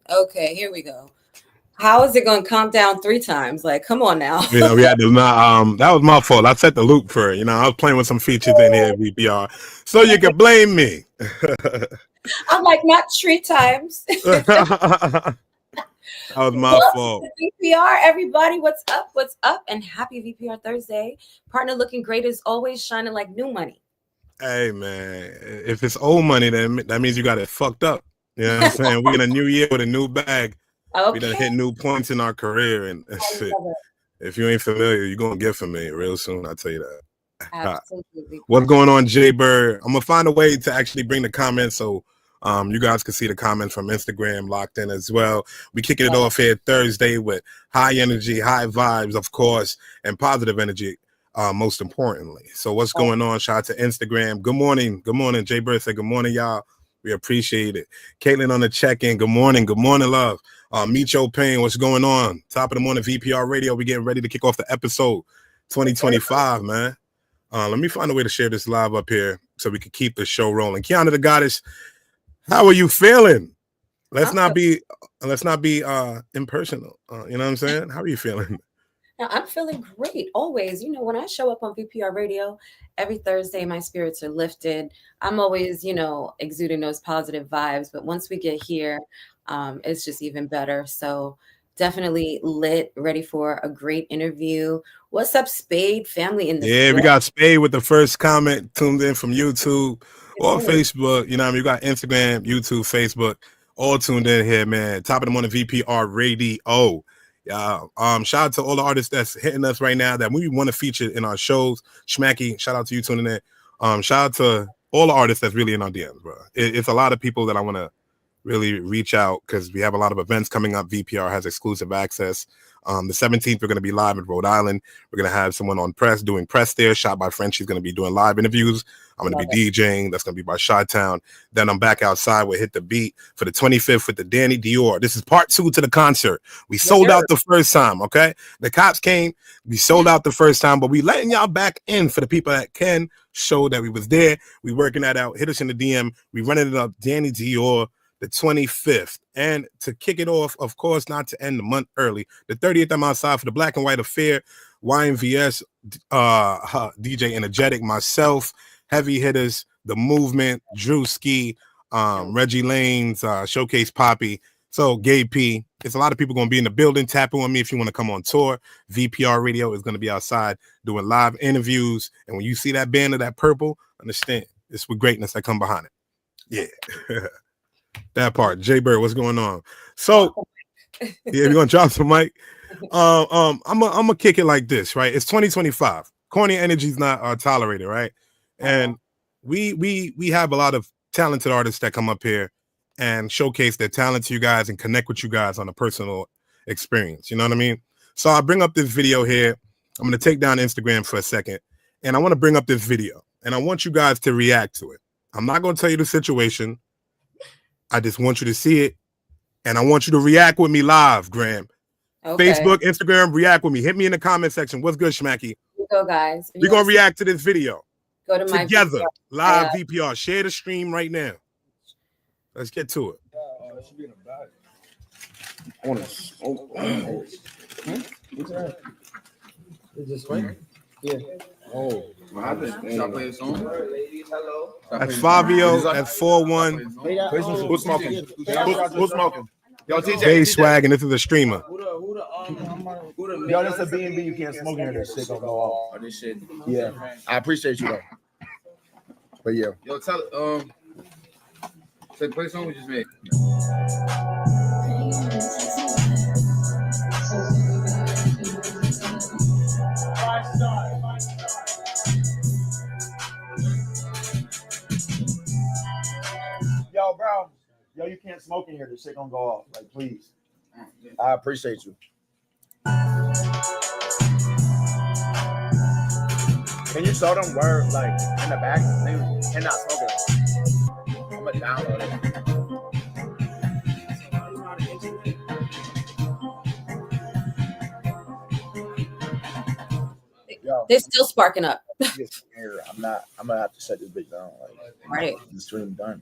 Okay, here we go. How is it going to count down 3 times? Like, come on now. Yeah, we had to not. That was my fault. I set the loop for it. You know, I was playing with some features in here, VPR, so you can blame me. I'm like, not 3 times. That was my fault. VPR, everybody, what's up? What's up? And happy VPR Thursday. Partner looking great as always, shining like new money. Hey, man, if it's old money, then that means you got it fucked up. You know what I'm saying? We in a new year with a new bag. Okay. We done hit new points in our career. And if you ain't familiar, you're going to get familiar real soon. I'll tell you that. Absolutely. What's going on, Jay Bird? I'm going to find a way to actually bring the comments so you guys can see the comments from Instagram locked in as well. We kicking it off here Thursday with high energy, high vibes, of course, and positive energy. Most importantly. So what's going on? Shout out to Instagram. Good morning. Good morning. Jay Bird said, good morning, y'all. We appreciate it. Caitlin on the check-in. Good morning. Good morning, love. Meet Your Pain. What's going on? Top of the morning, VPR Radio. We getting ready to kick off the episode 2025, man. Let me find a way to share this live up here so we can keep the show rolling. Kiana the Goddess, how are you feeling? Let's not be impersonal. You know what I'm saying? How are you feeling? Now, I'm feeling great always. You know, when I show up on VPR Radio every Thursday, my spirits are lifted. I'm always, you know, exuding those positive vibes. But once we get here, it's just even better. So definitely lit, ready for a great interview. What's up, Spade family? Yeah, we got Spade with the first comment tuned in from YouTube or Facebook. You know what I mean? We got Instagram, YouTube, Facebook, all tuned in here, man. Top of the morning, VPR Radio. Shout out to all the artists that's hitting us right now that we want to feature in our shows. Schmacky, shout out to you tuning in. Shout out to all the artists that's really in our DMs, bro. It's a lot of people that I want to really reach out because we have a lot of events coming up. VPR has exclusive access. The 17th, we're going to be live in Rhode Island. We're going to have someone on press doing press there. Shot by French. She's going to be doing live interviews. I'm going to be DJing. That's going to be by Chi-Town. Then I'm back outside with Hit the Beat for the 25th with the Danny Dior. This is part 2 to the concert. We sold out the first time, okay? The cops came. We sold out the first time, but we letting y'all back in for the people that can show that we was there. We working that out. Hit us in the DM. We running it up. Danny Dior, the 25th. And to kick it off, of course, not to end the month early, the 30th, I'm outside for the Black and White Affair, YMVS, DJ Energetic, myself, Heavy Hitters, The Movement, Drew Ski, Reggie Lanes, Showcase Poppy, so Gay P. It's a lot of people going to be in the building. Tap in with me if you want to come on tour. VPR Radio is going to be outside doing live interviews. And when you see that banner, that purple, understand it's with greatness that come behind it. Yeah. That part. Jay Bird, what's going on? So, yeah, we're going to drop some mic. I'm gonna kick it like this, right? It's 2025. Corny energy is not tolerated, right? And we have a lot of talented artists that come up here and showcase their talent to you guys and connect with you guys on a personal experience. You know what I mean? So I bring up this video here. I'm going to take down Instagram for a second, and I want to bring up this video, and I want you guys to react to it. I'm not going to tell you the situation. I just want you to see it, and I want you to react with me live, Graham. Okay. Facebook, Instagram, react with me. Hit me in the comment section. What's good, Schmacky? Here you go, guys. We're going to react to this video. Go to my together, VPR. live VPR. Share the stream right now. Let's get to it. It should be in a bag. I want to smoke. What's that? Is this right? Yeah. Oh, Shall I play a song? That's Fabio at 4-1. Who's smoking? Who's smoking? Yo, TJ. Jay Swag, and this is a streamer. Yo, this is a B&B. You can't smoke in here. This shit gonna go off. Oh, this shit. Yeah. I appreciate you, though. But yeah. Yo, tell say play a song we just made. Yo, bro. Yo, you can't smoke in here. This shit gonna go off. Like, please. I appreciate you. Can you show them where, like, in the back, they cannot smoke it? I'm gonna download it. They're still sparking up. I'm gonna have to shut this bitch down. Like, Right. The stream done.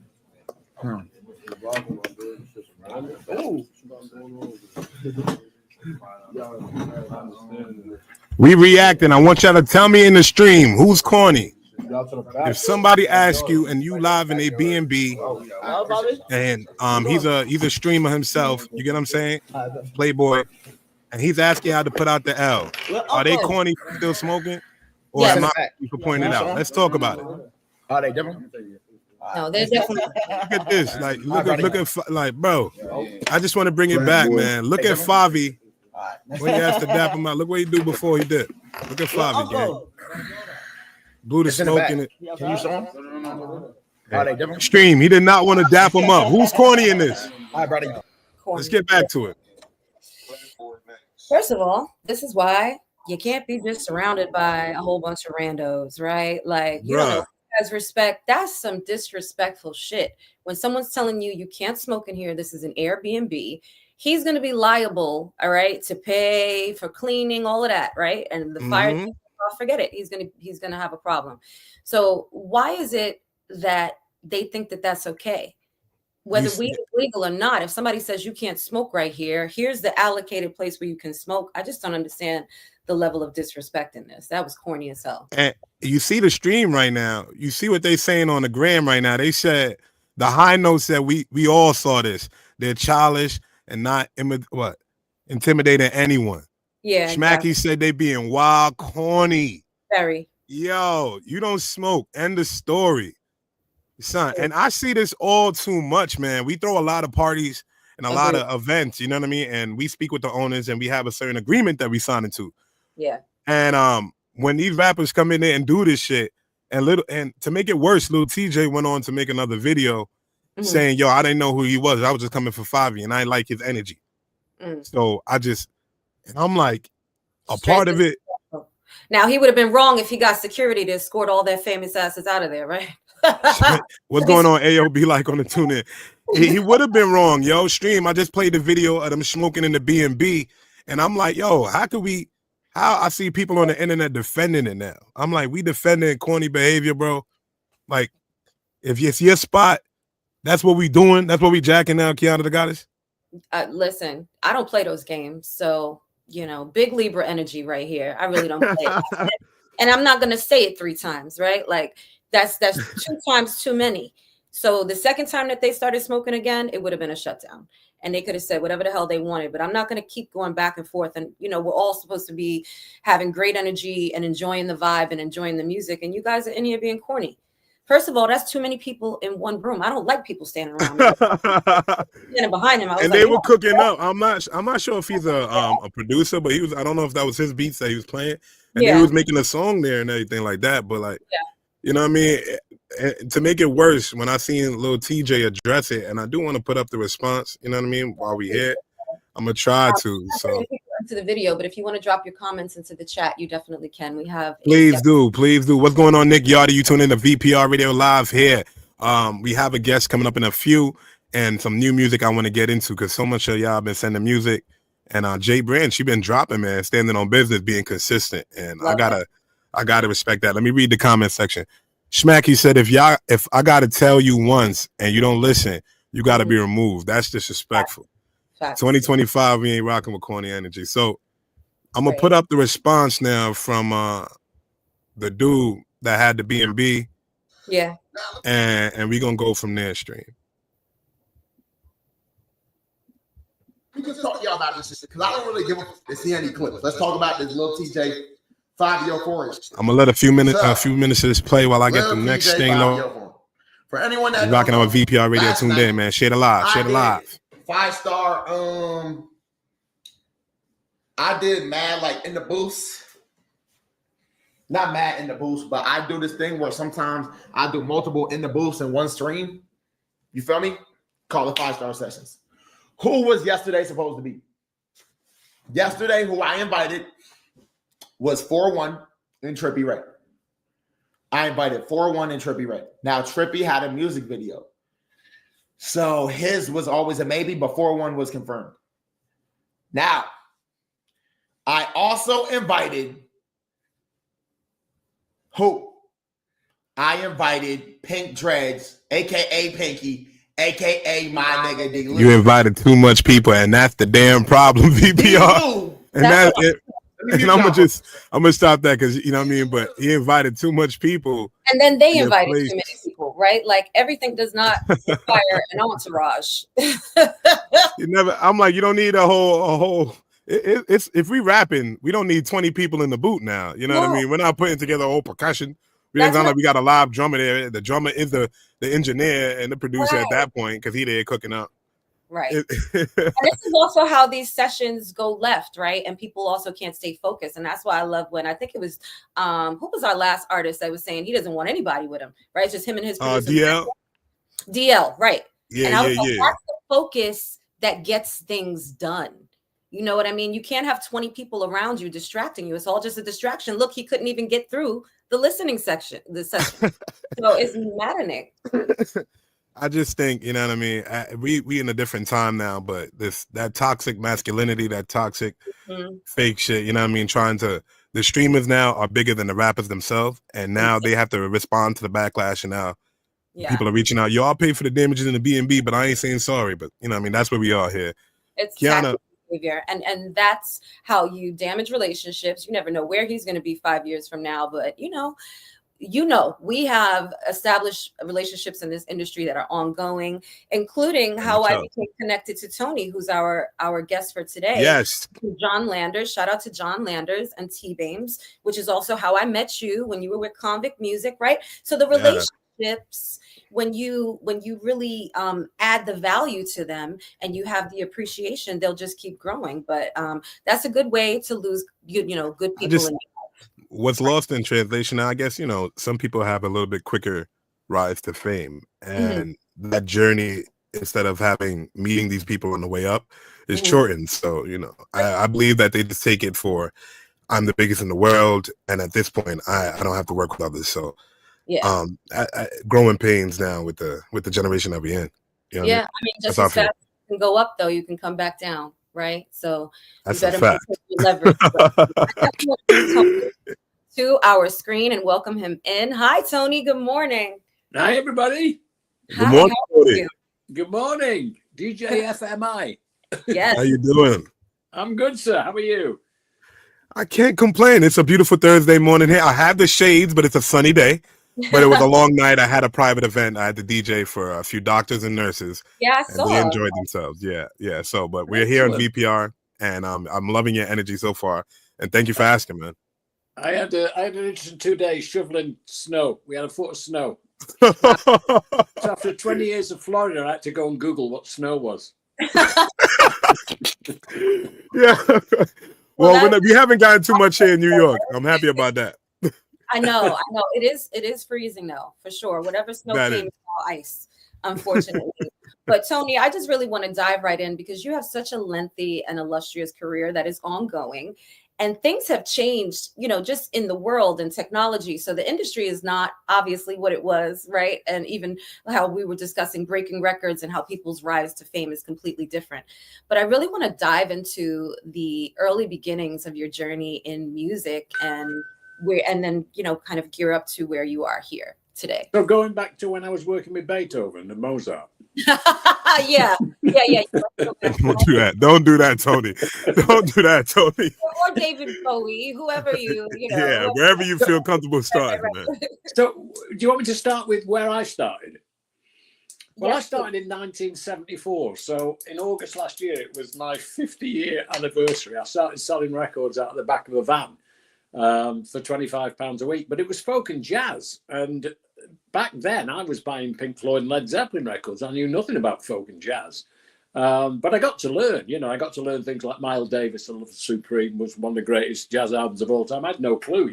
We reacting. I want y'all to tell me in the stream who's corny. If somebody asks you and you live in a B&B and he's a streamer himself, you get what I'm saying? Playboy, and he's asking how to put out the L. Are they corny for still smoking? Or am I for pointing it out? Let's talk about it. Are they different? No, they're definitely. Look at this. Like, look at like, bro. I just want to bring it back, man. Look at Favi. When he asked to dap him out, look what he do before he did. Look at Favi, gang. Buddha smoking it. Can you show him? Are they different? Stream. He did not want to dap him up. Who's corny in this? All right, brother. Let's get back to it. First of all, this is why you can't be just surrounded by a whole bunch of randos, right? Like, you don't know guys respect. That's some disrespectful shit. When someone's telling you can't smoke in here, this is an Airbnb, he's going to be liable, all right, to pay for cleaning, all of that, right? And the fire, forget it. He's going to have a problem. So why is it that they think that that's okay? Whether weed is legal or not, if somebody says you can't smoke right here, here's the allocated place where you can smoke. I just don't understand the level of disrespect in this. That was corny as hell. And you see the stream right now. You see what they saying on the gram right now. They said the high notes that we all saw this. They're childish and not intimidating anyone. Yeah. Schmacky said they being wild corny. Very. Yo, you don't smoke. End of story. Son, and I see this all too much, man. We throw a lot of parties and a lot of events, you know what I mean? And we speak with the owners and we have a certain agreement that we sign into. Yeah. And when these rappers come in there and do this shit, and to make it worse, Lil TJ went on to make another video saying, yo, I didn't know who he was. I was just coming for Favi and I didn't like his energy. So I'm like, part of it. Now, he would have been wrong if he got security to escort all their famous asses out of there, right? What's going on? AOB like on the tune in. He would have been wrong, yo. Stream. I just played the video of them smoking in the B&B, and I'm like, yo, how I see people on the internet defending it now. I'm like, we defending corny behavior, bro. Like, if it's your spot, that's what we doing. That's what we jacking now, Kiana the Goddess. Listen, I don't play those games, so big Libra energy right here. I really don't play it. And I'm not gonna say it 3 times, right? Like. That's 2 times too many. So the second time that they started smoking again, it would have been a shutdown. And they could have said whatever the hell they wanted. But I'm not going to keep going back and forth. And, we're all supposed to be having great energy and enjoying the vibe and enjoying the music. And you guys are in here being corny. First of all, that's too many people in one room. I don't like people standing around me. Standing behind him. They were cooking up. I'm not sure if he's a producer, but I don't know if that was his beats that he was playing. And he was making a song there and everything like that. But like, you know what I mean? To make it worse, when I seen Lil TJ address it, and I do want to put up the response, you know what I mean, while we here, I'm going to try to. So into the video, but if you want to drop your comments into the chat, you definitely can. We have please do. What's going on, Nick Yardy? You tune in to VPR Radio Live here. We have a guest coming up in a few and some new music I want to get into because so much of y'all been sending music. And Jay Brand, she been dropping, man, standing on business, being consistent. And I gotta respect that. Let me read the comment section. Schmacky said, if I gotta tell you once and you don't listen, you gotta be removed. That's disrespectful. Fact. 2025, we ain't rocking with corny energy. So I'm gonna put up the response now from the dude that had the B&B. Yeah. And we gonna go from there, stream. We just talk to y'all about this because I don't really give a see any clips. Let's talk about this little TJ 5-year forest. I'm gonna let a few minutes of this play while I get the next thing. For anyone that rocking on VPR Radio tuned in, man. Share the live. 5-star. I did mad like in the booth. Not mad in the booth, but I do this thing where sometimes I do multiple in the booths in one stream. You feel me? Call it 5-star sessions. Who was yesterday supposed to be? Yesterday, who I invited was 4-1 and Trippie Ray. I invited 4-1 and Trippie Ray. Now, Trippie had a music video. So his was always a maybe, but 4-1 was confirmed. Now, I also invited Who? I invited Pink Dreads, aka Pinky, aka my nigga D. You invited too much people, and that's the damn problem, VPR. And That's I'm gonna stop that because you know what I mean. But he invited too much people, and then they to your invited place. too many people, right? Like everything does not require an entourage. You never. I'm like, you don't need a whole. It's if we rapping, we don't need 20 people in the booth now. You know what I No. mean? We're not putting together a whole percussion. We That's ain't not- like we got a live drummer there. The drummer is the engineer and the producer Right. at that point because he there cooking up. Right. And this is also how these sessions go left, right? And people also can't stay focused. And that's why I love when I think it was who was our last artist that was saying he doesn't want anybody with him, right? It's just him and his producer. DL, right. Yeah, and I was like, yeah. that's the focus that gets things done. You know what I mean? You can't have 20 people around you distracting you. It's all just a distraction. Look, he couldn't even get through the listening section, the session. So it's maddening. I just think, you know what I mean? We in a different time now, but that toxic masculinity, that toxic fake shit, you know what I mean? The streamers now are bigger than the rappers themselves, and now they have to respond to the backlash, and now people are reaching out. Yo, I'll pay for the damages in the B&B, but I ain't saying sorry. But you know what I mean? That's where we are here. It's Kiana, behavior, and that's how you damage relationships. You never know where he's going to be 5 years from now, but you know, we have established relationships in this industry that are ongoing, including how I became connected to Tony, who's our guest for today. Yes. John Landers. Shout out to John Landers and T-Bames, which is also how I met you when you were with Convict Music, right? So the relationships, when you really add the value to them and you have the appreciation, they'll just keep growing. But that's a good way to lose good people in what's lost in translation, I guess, some people have a little bit quicker rise to fame, and that journey, instead of meeting these people on the way up, is shortened. So, I believe that they just take it for, I'm the biggest in the world, and at this point, I don't have to work with others. So, growing pains now with the generation that we're in. You know what I mean? Just as fast as you can go up, though, you can come back down. Right. So that's you better leverage. To our screen and welcome him in. Hi, Tony. Good morning. Hi, everybody. Good morning. Tony. Good morning, DJ FMI. Yes. How you doing? I'm good, sir. How are you? I can't complain. It's a beautiful Thursday morning here. I have the shades, but it's a sunny day. But it was a long night. I had a private event. I had to DJ for a few doctors and nurses. Yeah, I saw. And they enjoyed themselves. Yeah. So, but we're here on VPR, and I'm loving your energy so far. And thank you for asking, man. I had an interesting 2 days shoveling snow. We had a foot of snow. So after 20 years of Florida, I had to go and Google what snow was. Yeah. Well, we haven't gotten too much here in New York. I'm happy about that. I know. It is freezing though, for sure. Whatever snow came is all ice, unfortunately. But Tony, I just really want to dive right in because you have such a lengthy and illustrious career that is ongoing, and things have changed, just in the world and technology. So the industry is not obviously what it was, right? And even how we were discussing breaking records and how people's rise to fame is completely different. But I really want to dive into the early beginnings of your journey in music and then kind of gear up to where you are here today. So going back to when I was working with Beethoven and Mozart. yeah. Don't do that, Tony. Don't do that, Tony. Or David Bowie, whoever wherever you feel comfortable starting, man. So do you want me to start with where I started? Well, I started in 1974. So in August last year, it was my 50-year anniversary. I started selling records out of the back of a van for £25 a week, but it was folk and jazz. And back then I was buying Pink Floyd and Led Zeppelin records. I knew nothing about folk and jazz. But I got to learn, I got to learn things like Miles Davis and Love Supreme was one of the greatest jazz albums of all time. I had no clue,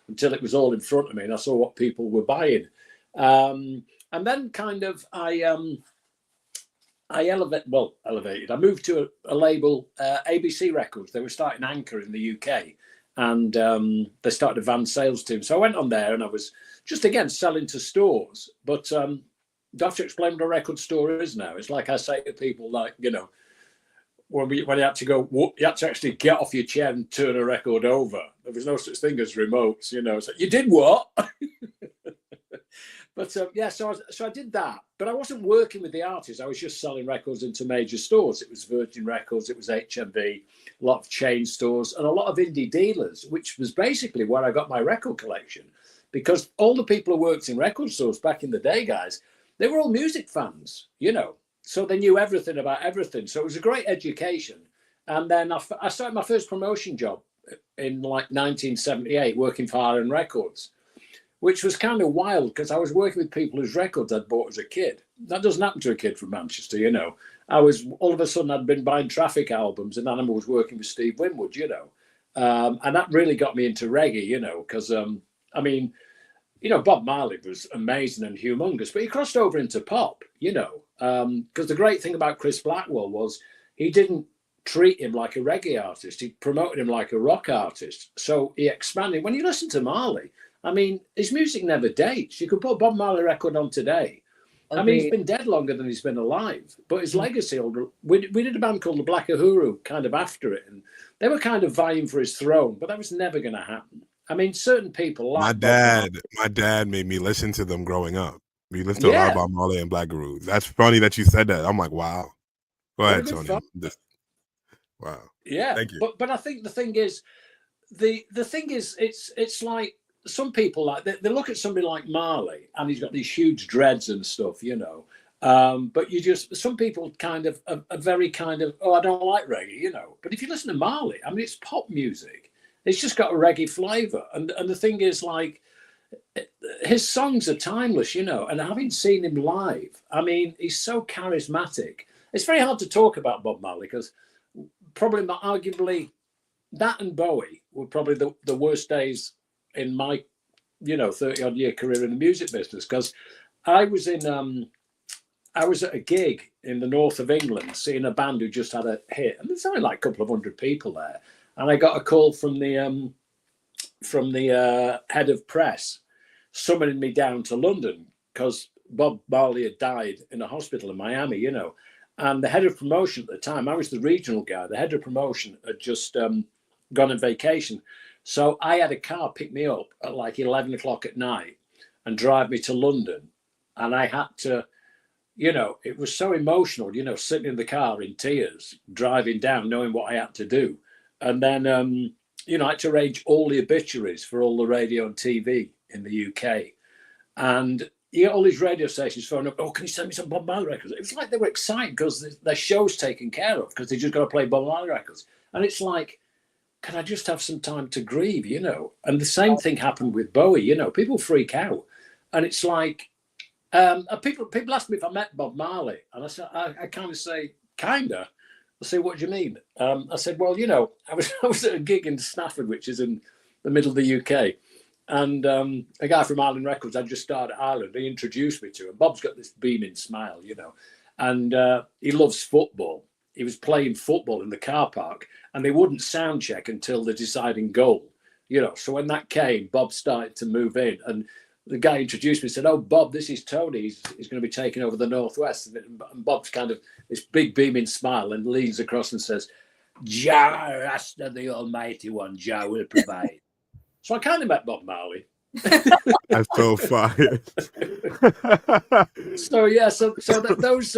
until it was all in front of me and I saw what people were buying. And then kind of I elevated. I moved to a label, ABC Records. They were starting Anchor in the UK. And they started a van sales team. So I went on there and I was just, again, selling to stores. But do I have to explain what a record store is now? It's like I say to people, when you had to go, you had to actually get off your chair and turn a record over. There was no such thing as remotes, you know. So you did what? But yeah, so I did that. But I wasn't working with the artists. I was just selling records into major stores. It was Virgin Records, it was HMV, a lot of chain stores, and a lot of indie dealers, which was basically where I got my record collection. Because all the people who worked in record stores back in the day, guys, they were all music fans, you know. So they knew everything about everything. So it was a great education. And then I started my first promotion job in like 1978, working for Iron Records, which was kind of wild because I was working with people whose records I'd bought as a kid. That doesn't happen to a kid from Manchester, you know. All of a sudden I'd been buying Traffic albums and then I was working with Steve Winwood, you know. And that really got me into reggae, you know, because, I mean, you know, Bob Marley was amazing and humongous, but he crossed over into pop, you know, because the great thing about Chris Blackwell was he didn't treat him like a reggae artist. He promoted him like a rock artist. So he expanded. When you listen to Marley, I mean, his music never dates. You could put a Bob Marley record on today. I mean, he's been dead longer than he's been alive, but his legacy, we did a band called the Black Uhuru kind of after it, and they were kind of vying for his throne, but that was never going to happen. I mean, certain people like my dad made me listen to them growing up. We listened to a lot about Marley and Black Gurus. That's funny that you said that. I'm like, wow. Go ahead, Tony. Wow. Yeah. Thank you. But I think the thing is, it's like some people like they look at somebody like Marley and he's got these huge dreads and stuff, you know. But some people kind of are very kind of, I don't like reggae, you know. But if you listen to Marley, I mean, it's pop music. It's just got a reggae flavor. And the thing is, like, his songs are timeless, you know. And having seen him live, I mean, he's so charismatic. It's very hard to talk about Bob Marley because probably arguably that and Bowie were probably the worst days in my, you know, 30-odd year career in the music business, because I was at a gig in the north of England seeing a band who just had a hit, and there's only like a couple of hundred people there, and I got a call from the head of press summoning me down to London because Bob Marley had died in a hospital in Miami, you know. And the head of promotion at the time, I was the regional guy, the head of promotion had just gone on vacation. So I had a car pick me up at like 11 o'clock at night and drive me to London. And I had to, you know, it was so emotional, you know, sitting in the car in tears, driving down, knowing what I had to do. And then, you know, I had to arrange all the obituaries for all the radio and TV in the UK. And you get all these radio stations phoning up, can you send me some Bob Marley records? It was like they were excited because their show's taken care of because they just got to play Bob Marley records. And it's like, can I just have some time to grieve, you know? And the same thing happened with Bowie, you know, people freak out. And it's like, people ask me if I met Bob Marley. And I said, I kind of say, kinda. I say, what do you mean? I said, well, you know, I was at a gig in Stafford, which is in the middle of the UK. And a guy from Island Records, I just started at Ireland, he introduced me to him. Bob's got this beaming smile, you know, and he loves football. He was playing football in the car park and they wouldn't sound check until the deciding goal, you know. So when that came, Bob started to move in and the guy introduced me, said, oh, Bob, this is Tony. He's going to be taking over the Northwest. And Bob's kind of this big beaming smile and leans across and says, Jah, Rasta, the Almighty One, Jah will provide. So I kind of met Bob Marley. That's so fire. So yeah, so those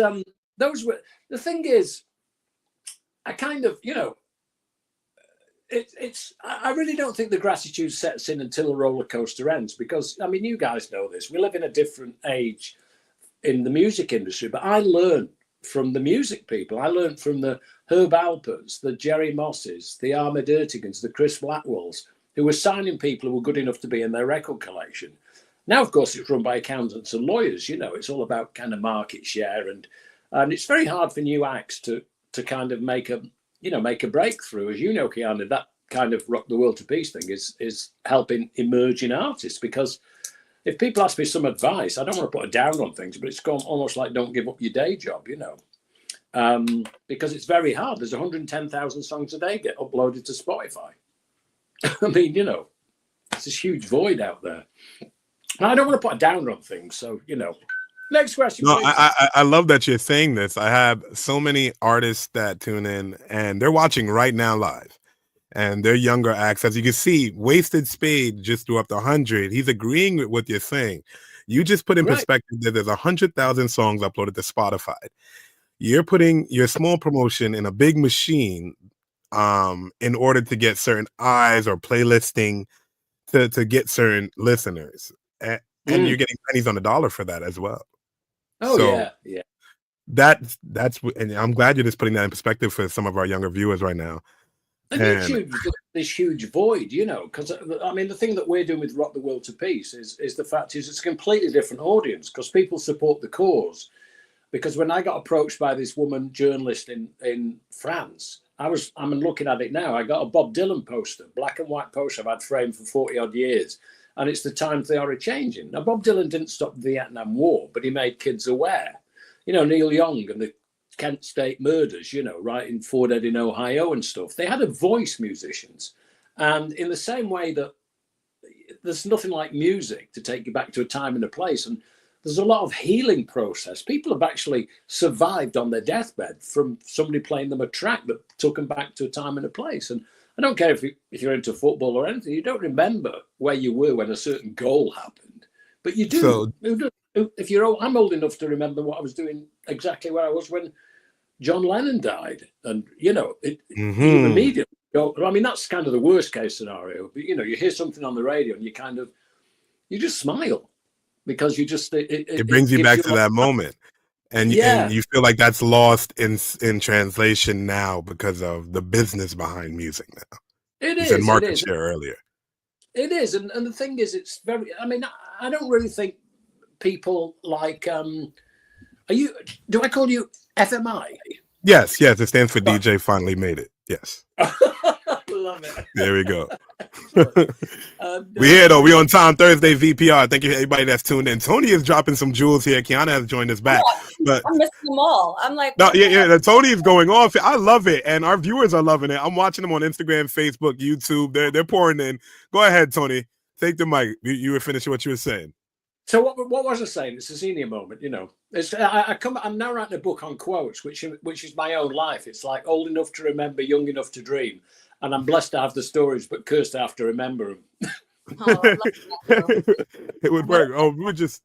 were the thing is, I kind of, you know, I really don't think the gratitude sets in until the roller coaster ends, because I mean, you guys know this. We live in a different age in the music industry, but I learned from the music people. I learned from the Herb Alperts, the Jerry Mosses, the Ahmed Ertigans, the Chris Blackwells, who were signing people who were good enough to be in their record collection. Now, of course, it's run by accountants and lawyers. You know, it's all about kind of market share, and it's very hard for new acts to kind of make a breakthrough. As you know, Keanu, that kind of rock the world to peace thing is helping emerging artists. Because if people ask me some advice, I don't want to put a down on things, but it's almost like don't give up your day job, you know, because it's very hard. There's 110,000 songs a day get uploaded to Spotify. I mean, you know, it's this huge void out there. I don't want to put a downer on things, so, you know, Next question, No, please. I love that you're saying this. I have so many artists that tune in and they're watching right now live. And they're younger acts. As you can see, Wasted Spade just threw up to 100. He's agreeing with what you're saying. You just put in Right. perspective that there's 100,000 songs uploaded to Spotify. You're putting your small promotion in a big machine in order to get certain eyes or playlisting to get certain listeners. And you're getting pennies on the dollar for that as well. Oh, So yeah. that's and I'm glad you're just putting that in perspective for some of our younger viewers right now. And this huge void, you know, because I mean, the thing that we're doing with Rock the World to Peace is the fact is it's a completely different audience because people support the cause. Because when I got approached by this woman journalist in France, I'm looking at it now. I got a Bob Dylan poster, black and white poster I've had framed for 40 odd years. And it's the times they are changing. Now, Bob Dylan didn't stop the Vietnam War, but he made kids aware. You know, Neil Young and the Kent State murders, you know, right in Fort Edding, Ohio and stuff. They had a voice, musicians. And in the same way that there's nothing like music to take you back to a time and a place. And there's a lot of healing process. People have actually survived on their deathbed from somebody playing them a track that took them back to a time and a place. And I don't care if you're into football or anything, you don't remember where you were when a certain goal happened, but you do. So, if you're old, I'm old enough to remember what I was doing exactly where I was when John Lennon died. And, you know, you immediately go, I mean, that's kind of the worst case scenario. But, you know, you hear something on the radio and you just smile because you just, it brings you back to that moment. And you feel like that's lost in translation now because of the business behind music now. It is. You said market share earlier. It is. And the thing is, it's very, I mean, I don't really think people like, do I call you FMI? Yes. It stands for DJ Finally Made It. Yes. Love it. There we go. We here though. We on time Thursday VPR. Thank you to everybody that's tuned in. Tony is dropping some jewels here. Kiana has joined us back. But I'm missing them all. I'm like, no, yeah. Tony is going off. I love it, and our viewers are loving it. I'm watching them on Instagram, Facebook, YouTube. They're pouring in. Go ahead, Tony. Take the mic. You were finishing what you were saying. So what was I saying? It's a senior moment, you know. I'm now writing a book on quotes, which is my own life. It's like old enough to remember, young enough to dream. And I'm blessed to have the stories, but cursed to have to remember them. It would work. Oh, we were just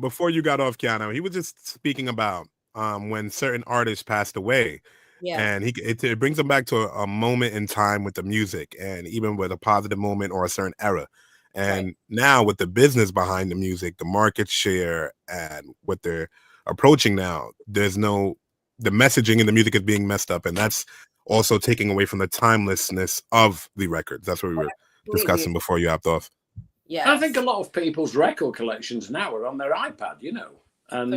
before you got off, Kiana, he was just speaking about when certain artists passed away. Yeah. And it brings them back to a moment in time with the music, and even with a positive moment or a certain era. And now with the business behind the music, the market share, and what they're approaching now, the messaging in the music is being messed up, and that's also taking away from the timelessness of the records. That's what we were discussing before you hopped off. Yeah, I think a lot of people's record collections now are on their iPad, you know, and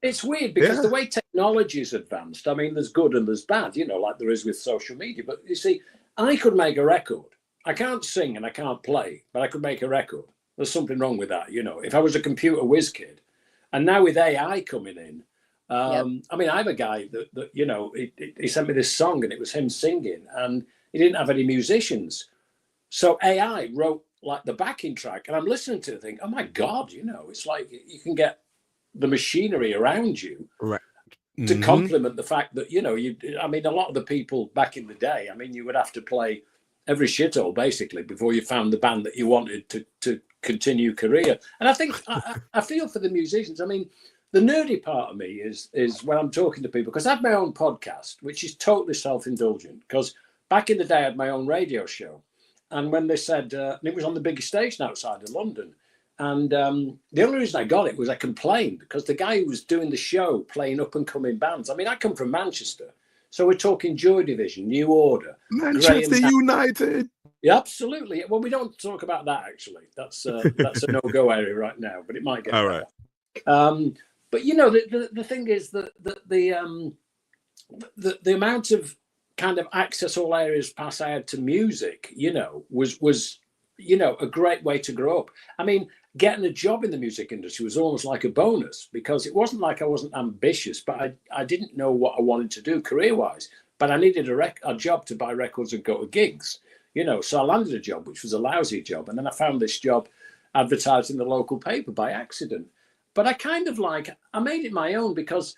it's weird because the way technology is advanced. I mean, there's good and there's bad, you know, like there is with social media. But you see, I could make a record. I can't sing and I can't play, but I could make a record. There's something wrong with that, you know. If I was a computer whiz kid, and now with AI coming in. I mean, I have a guy that you know, he sent me this song and it was him singing and he didn't have any musicians. So AI wrote like the backing track and I'm listening to it and think, oh my God, you know, it's like you can get the machinery around you to complement the fact that, you know, I mean, a lot of the people back in the day, I mean, you would have to play every shithole basically before you found the band that you wanted to continue your career. And I think I feel for the musicians. I mean, the nerdy part of me is when I'm talking to people, because I have my own podcast, which is totally self-indulgent, because back in the day I had my own radio show. And when they said, and it was on the biggest station outside of London, and the only reason I got it was I complained because the guy who was doing the show playing up-and-coming bands, I mean, I come from Manchester, so we're talking Joy Division, New Order. Manchester United. Yeah, absolutely. Well, we don't talk about that, actually. That's a no-go area right now, but it might get all better. Right. But you know, the thing is that the amount of kind of access all areas pass I had to music, you know, was you know, a great way to grow up. I mean, getting a job in the music industry was almost like a bonus because it wasn't like I wasn't ambitious, but I didn't know what I wanted to do career-wise. But I needed a job to buy records and go to gigs, you know. So I landed a job, which was a lousy job, and then I found this job advertised in the local paper by accident. But I kind of I made it my own, because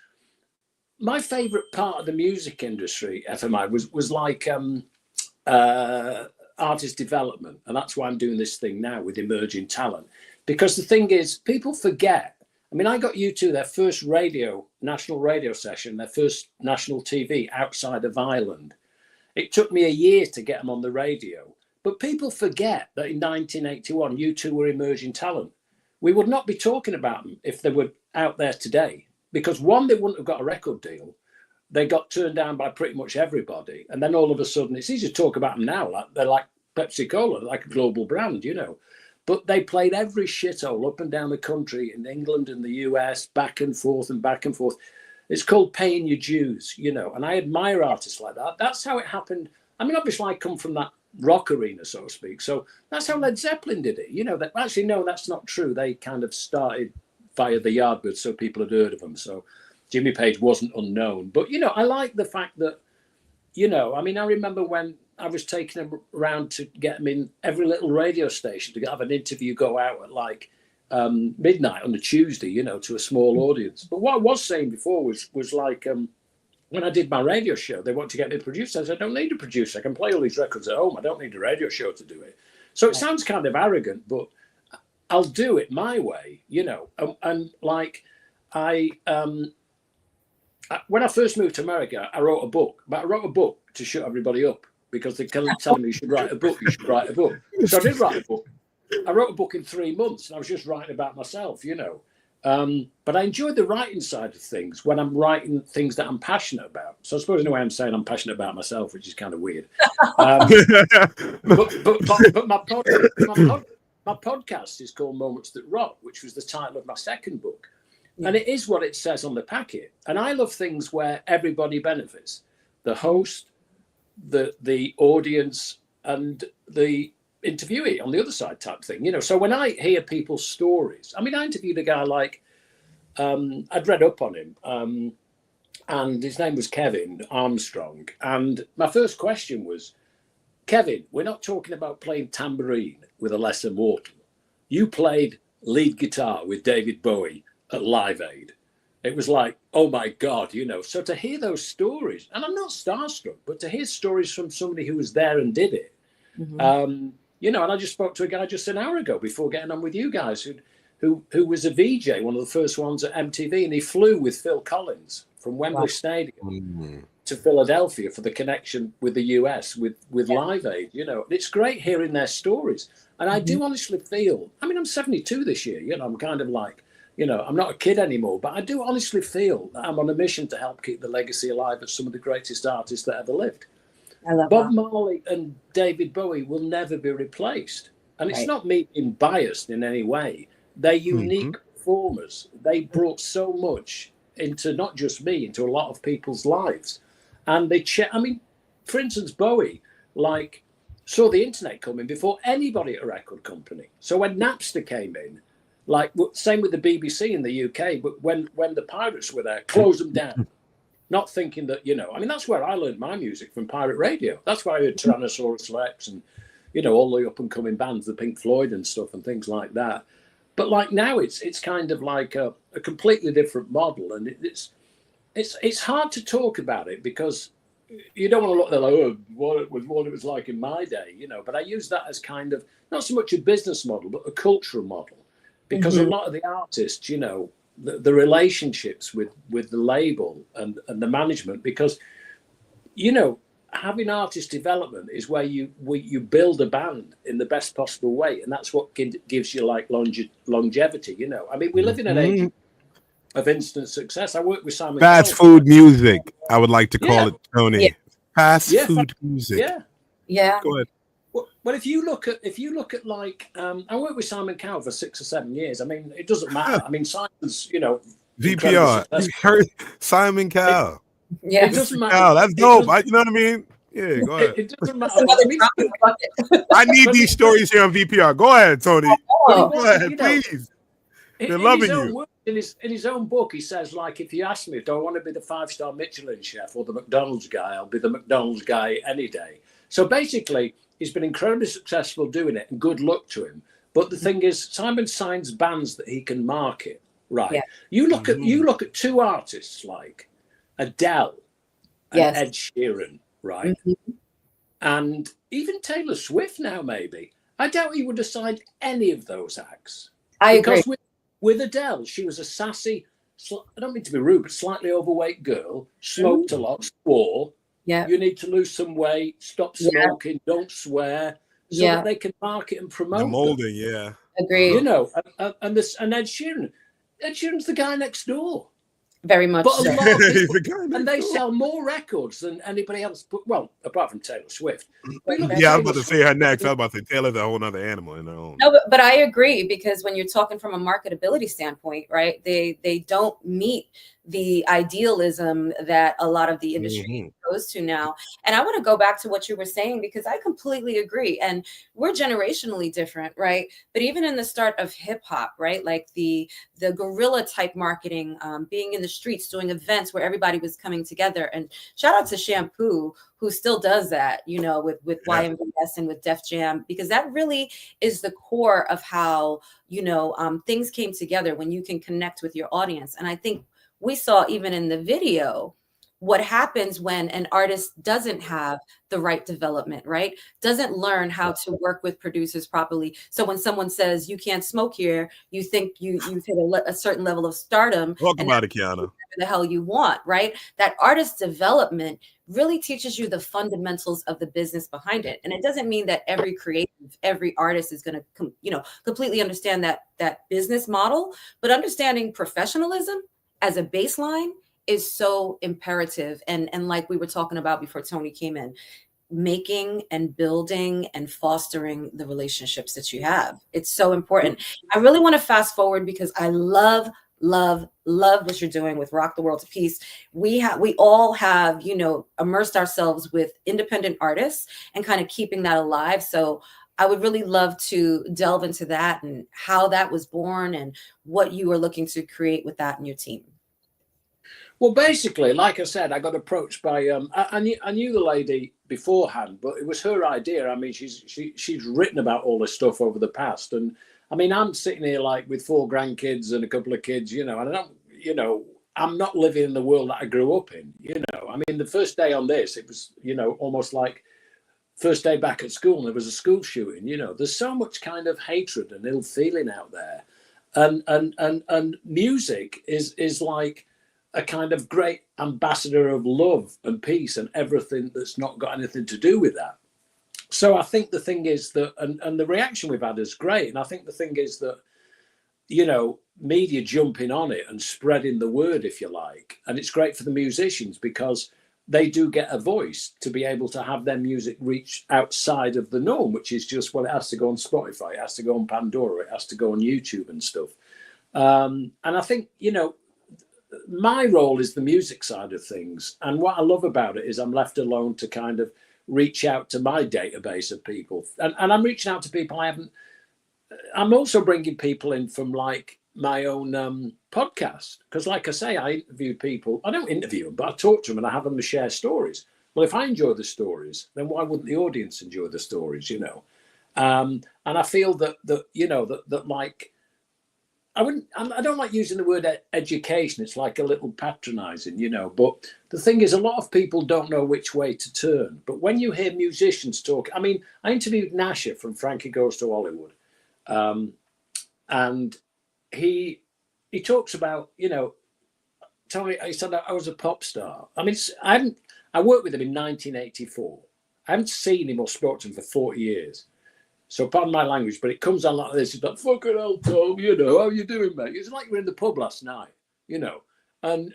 my favorite part of the music industry, FMI, was like artist development. And that's why I'm doing this thing now with emerging talent. Because the thing is, people forget. I mean, I got U2 their first national radio session, their first national TV outside of Ireland. It took me a year to get them on the radio. But people forget that in 1981, U2 were emerging talent. We would not be talking about them if they were out there today. Because one, they wouldn't have got a record deal. They got turned down by pretty much everybody. And then all of a sudden, it's easy to talk about them now. Like, they're like Pepsi Cola, like a global brand, you know. But they played every shithole up and down the country, in England and the US, back and forth and back and forth. It's called paying your dues, you know. And I admire artists like that. That's how it happened. I mean, obviously, I come from that rock arena, so to speak. So that's how Led Zeppelin did it. You know, that actually, no, that's not true. They kind of started via the Yardbirds, so people had heard of them. So Jimmy Page wasn't unknown. But, you know, I like the fact that, you know, I mean, I remember when I was taking them around to get them in every little radio station to have an interview go out at like midnight on a Tuesday, you know, to a small audience. But what I was saying before was like, when I did my radio show, they want to get me a producer. I said, I don't need a producer. I can play all these records at home. I don't need a radio show to do it. So it sounds kind of arrogant, but I'll do it my way, you know. And like when I first moved to America, I wrote a book. But I wrote a book to shut everybody up, because they kept telling me you should write a book, you should write a book. So I did write a book. I wrote a book in 3 months, and I was just writing about myself, you know. But I enjoy the writing side of things when I'm writing things that I'm passionate about. So I suppose in a way I'm saying I'm passionate about myself, which is kind of weird. But my podcast is called Moments That Rock, which was the title of my second book. And it is what it says on the packet. And I love things where everybody benefits. The host, the audience, and the interviewee on the other side type thing, you know. So when I hear people's stories, I mean, I interviewed a guy like, I'd read up on him, and his name was Kevin Armstrong. And my first question was, Kevin, we're not talking about playing tambourine with a lesser mortal. You played lead guitar with David Bowie at Live Aid. It was like, oh my God, you know. So to hear those stories, and I'm not starstruck, but to hear stories from somebody who was there and did it, you know. And I just spoke to a guy just an hour ago before getting on with you guys who was a VJ, one of the first ones at MTV, and he flew with Phil Collins from Wembley Stadium to Philadelphia for the connection with the US with Live Aid, you know. It's great hearing their stories. And I do honestly feel, I mean, I'm 72 this year, you know, I'm kind of like, you know, I'm not a kid anymore, but I do honestly feel that I'm on a mission to help keep the legacy alive of some of the greatest artists that ever lived. I love Bob that. Marley and David Bowie will never be replaced. And it's not me being biased in any way. They're unique performers. They brought so much into not just me, into a lot of people's lives. And I mean, for instance, Bowie, like, saw the internet coming before anybody at a record company. So when Napster came in, like, same with the BBC in the UK, but when the pirates were there, close them down. Not thinking that, you know, I mean, that's where I learned my music, from pirate radio. That's where I heard Tyrannosaurus Rex and, you know, all the up and coming bands, the Pink Floyd and stuff and things like that. But like now it's kind of like a completely different model. And it's hard to talk about it because you don't want to look there like, oh, what it was like in my day, you know. But I use that as kind of not so much a business model, but a cultural model. Because a lot of the artists, you know, the relationships with the label and the management, because, you know, having artist development is where you build a band in the best possible way. And that's what gives you like longevity, you know. I mean, we live in an age of instant success. I work with Simon Fast Cowell. food music, I would like to call it, Tony. Yeah. Fast food music. Yeah. Go ahead. Well, if you look at like, I worked with Simon Cowell for 6 or 7 years. I mean, it doesn't matter. I mean, Simon's, you know, VPR. You heard Simon Cowell. Yeah. It doesn't matter. Cowell, that's dope. You know what I mean? Yeah, go ahead. It doesn't matter. Another I mean, drop in the bucket. I need these stories here on VPR. Go ahead, Tony. Oh, Go ahead, you know, please. They're loving you. In his own book, he says, like, if you ask me, do I want to be the 5-star Michelin chef or the McDonald's guy, I'll be the McDonald's guy any day. So basically, he's been incredibly successful doing it, and good luck to him. But the thing is, Simon signs bands that he can market, right? Yeah. You look at two artists like Adele and Yes. Ed Sheeran, right? Mhm. And even Taylor Swift now, maybe. I doubt he would have signed any of those acts. I agree. Because with Adele, she was a sassy, I don't mean to be rude, but slightly overweight girl, smoked a lot, swore. Yeah. You need to lose some weight, stop smoking, don't swear, so that they can market and promote The them. molding, yeah. Agreed. You know, and Ed Sheeran. Ed Sheeran's the guy next door. Very much But so. a lot of He's people, the guy next and they door. sell more records than anybody else. But, well, apart from Taylor Swift. But look, Yeah, I was Taylor about to say her next. I was about to say Taylor's a whole other animal in her own. No, but I agree, because when you're talking from a marketability standpoint, right, they don't meet the idealism that a lot of the industry goes to now. And I want to go back to what you were saying, because I completely agree. And we're generationally different, right? But even in the start of hip hop, right, like the guerrilla type marketing, being in the streets, doing events where everybody was coming together. And shout out to Shampoo, who still does that, you know, with YMBS and with Def Jam, because that really is the core of how, you know, things came together when you can connect with your audience. And I think we saw even in the video what happens when an artist doesn't have the right development, right? Doesn't learn how to work with producers properly. So when someone says you can't smoke here, you think you've hit a certain level of stardom. Talk about it, Kiana. The hell you want, right? That artist development really teaches you the fundamentals of the business behind it. And it doesn't mean that every creative, every artist is going to, you know, completely understand that business model, but understanding professionalism as a baseline is so imperative. And like we were talking about before Tony came in, making and building and fostering the relationships that you have. It's so important. I really want to fast forward, because I love what you're doing with Rock the World to Peace. We all have, you know, immersed ourselves with independent artists and kind of keeping that alive. So I would really love to delve into that and how that was born and what you are looking to create with that in your team. Well, basically, like I said, I got approached by I knew the lady beforehand, but it was her idea. I mean, she's written about all this stuff over the past, and I mean, I'm sitting here like with 4 grandkids and a couple of kids, you know, and I don't, you know, I'm not living in the world that I grew up in, you know. I mean, the first day on this, it was, you know, almost like first day back at school, and there was a school shooting. You know, there's so much kind of hatred and ill feeling out there, and music is like a kind of great ambassador of love and peace and everything that's not got anything to do with that. So I think the thing is that, and the reaction we've had is great. And I think the thing is that, you know, media jumping on it and spreading the word, if you like. And it's great for the musicians, because they do get a voice to be able to have their music reach outside of the norm, which is just, well, it has to go on Spotify, it has to go on Pandora, it has to go on YouTube and stuff. And I think, you know, my role is the music side of things. And what I love about it is I'm left alone to kind of reach out to my database of people. And I'm reaching out to people I'm also bringing people in from like my own podcast. Because like I say, I interview people. I don't interview them, but I talk to them and I have them to share stories. Well, if I enjoy the stories, then why wouldn't the audience enjoy the stories, you know? And I feel that you know, that like, I don't like using the word education. It's like a little patronizing, you know, but the thing is, a lot of people don't know which way to turn. But when you hear musicians talk, I mean, I interviewed Nasher from Frankie Goes to Hollywood. And he talks about, you know, Tony, he said I was a pop star. I mean, I worked with him in 1984. I haven't seen him or spoken to him for 40 years. So pardon my language, but it comes on like this. It's like, fucking hell, Tom, you know, how you doing, mate? It's like we're in the pub last night, you know. And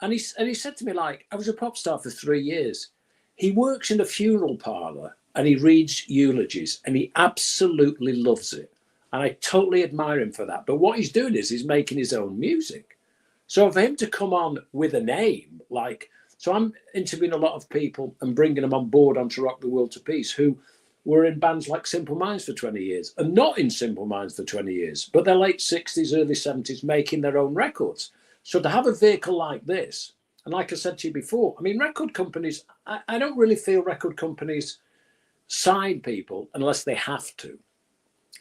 he said to me, like, I was a pop star for 3 years. He works in a funeral parlor and he reads eulogies and he absolutely loves it. And I totally admire him for that. But what he's doing is he's making his own music. So for him to come on with a name, like, so I'm interviewing a lot of people and bringing them on board onto Rock the World to Peace who were in bands like Simple Minds for 20 years and not in Simple Minds for 20 years, but they're late 60s, early 70s making their own records. So to have a vehicle like this, and like I said to you before, I mean, record companies, I don't really feel record companies sign people unless they have to.